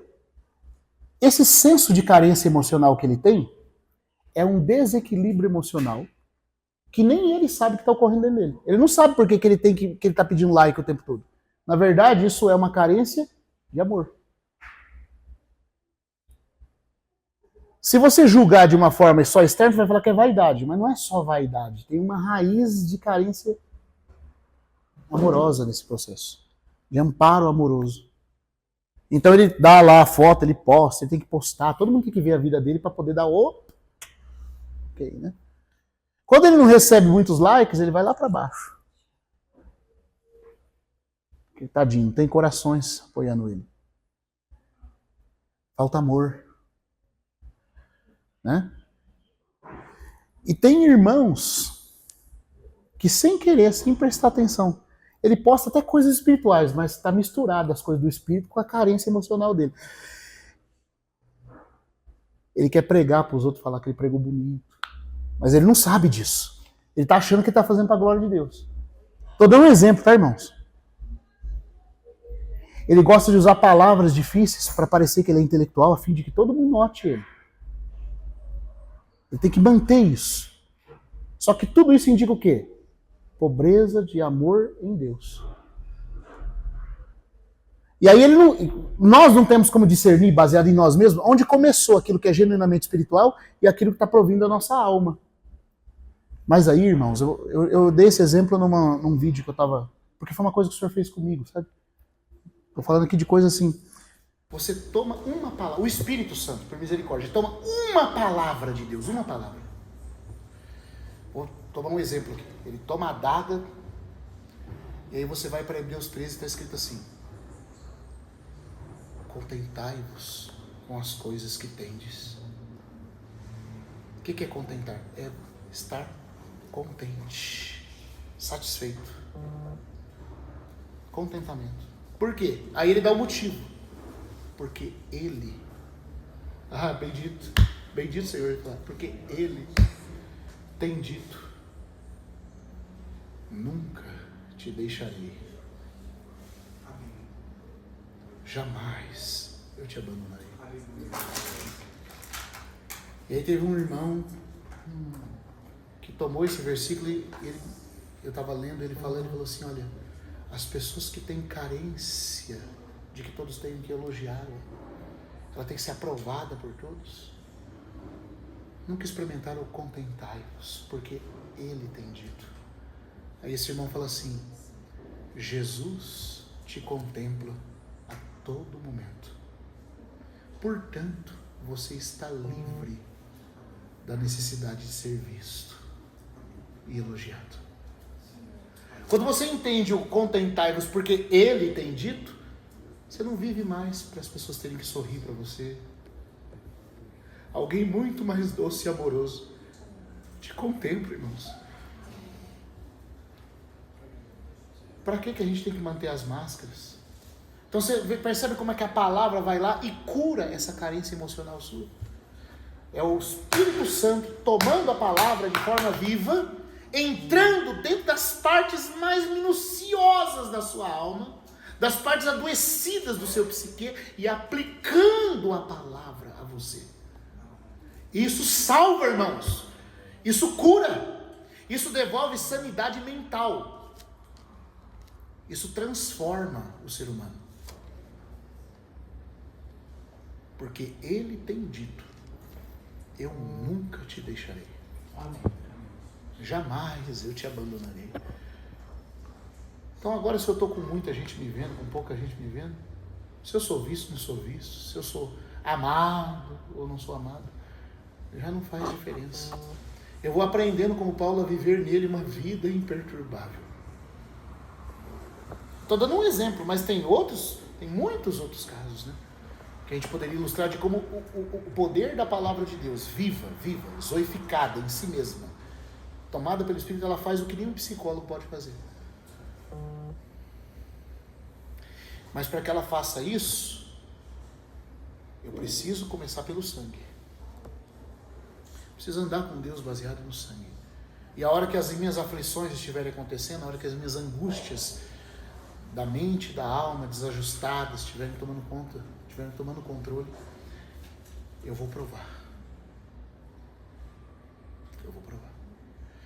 esse senso de carência emocional que ele tem é um desequilíbrio emocional que nem ele sabe que está ocorrendo dentro dele. Ele não sabe por que ele está pedindo like o tempo todo. Na verdade, isso é uma carência de amor. Se você julgar de uma forma só externa, você vai falar que é vaidade, mas não é só vaidade. Tem uma raiz de carência amorosa nesse processo, de amparo amoroso. Então ele dá lá a foto, ele posta, ele tem que postar, todo mundo tem que ver a vida dele para poder dar o ok, né? Quando ele não recebe muitos likes, ele vai lá para baixo. Porque, tadinho, não tem corações apoiando ele. Falta amor. Né? E tem irmãos que sem querer, sem prestar atenção, ele posta até coisas espirituais, mas está misturado as coisas do espírito com a carência emocional dele. Ele quer pregar para os outros, falar que ele pregou bonito, mas ele não sabe disso. Ele está achando que está fazendo para a glória de Deus. Estou dando um exemplo, tá, irmãos? Ele gosta de usar palavras difíceis para parecer que ele é intelectual, a fim de que todo mundo note ele. Ele tem que manter isso. Só que tudo isso indica o quê? Pobreza de amor em Deus. E aí nós não temos como discernir, baseado em nós mesmos, onde começou aquilo que é genuinamente espiritual e aquilo que está provindo da nossa alma. Mas aí, irmãos, eu dei esse exemplo num vídeo que eu estava... Porque foi uma coisa que o senhor fez comigo, sabe? Estou falando aqui de coisa assim... Você toma uma palavra, o Espírito Santo, por misericórdia, toma uma palavra de Deus, uma palavra. Vou tomar um exemplo aqui. Ele toma a adaga, e aí você vai para Hebreus 13 e está escrito assim: contentai-vos com as coisas que tendes. O que é contentar? É estar contente, satisfeito. Contentamento. Por quê? Aí ele dá o motivo. Porque ele, bendito Senhor, porque ele tem dito: nunca te deixarei, jamais eu te abandonarei. E aí teve um irmão que tomou esse versículo e eu estava lendo ele falando, ele falou assim: olha, as pessoas que têm carência de que todos tenham que elogiar, ela tem que ser aprovada por todos, nunca experimentaram o contentai-vos, porque ele tem dito. Aí esse irmão fala assim: Jesus te contempla a todo momento, portanto você está livre da necessidade de ser visto e elogiado. Quando você entende o contentai-vos porque ele tem dito, você não vive mais para as pessoas terem que sorrir para você. Alguém muito mais doce e amoroso te contempla, irmãos. Para que a gente tem que manter as máscaras? Então você percebe como é que a palavra vai lá e cura essa carência emocional sua. É o Espírito Santo tomando a palavra de forma viva entrando dentro das partes mais minuciosas da sua alma, das partes adoecidas do seu psique e aplicando a palavra a você. Isso salva, irmãos. Isso cura. Isso devolve sanidade mental. Isso transforma o ser humano. Porque ele tem dito: eu nunca te deixarei. Amém. Jamais eu te abandonarei. Então agora, se eu estou com muita gente me vendo, com pouca gente me vendo, se eu sou visto, não sou visto, se eu sou amado ou não sou amado, já não faz diferença. Eu vou aprendendo, como Paulo, a viver nele uma vida imperturbável. Estou dando um exemplo, mas tem muitos outros casos, né? Que a gente poderia ilustrar de como o poder da palavra de Deus, viva, zoificada em si mesma, tomada pelo Espírito, ela faz o que nenhum psicólogo pode fazer. Mas para que ela faça isso, eu preciso começar pelo sangue. Preciso andar com Deus baseado no sangue. E a hora que as minhas aflições estiverem acontecendo, a hora que as minhas angústias da mente, da alma, desajustadas, estiverem tomando conta, estiverem tomando controle, eu vou provar.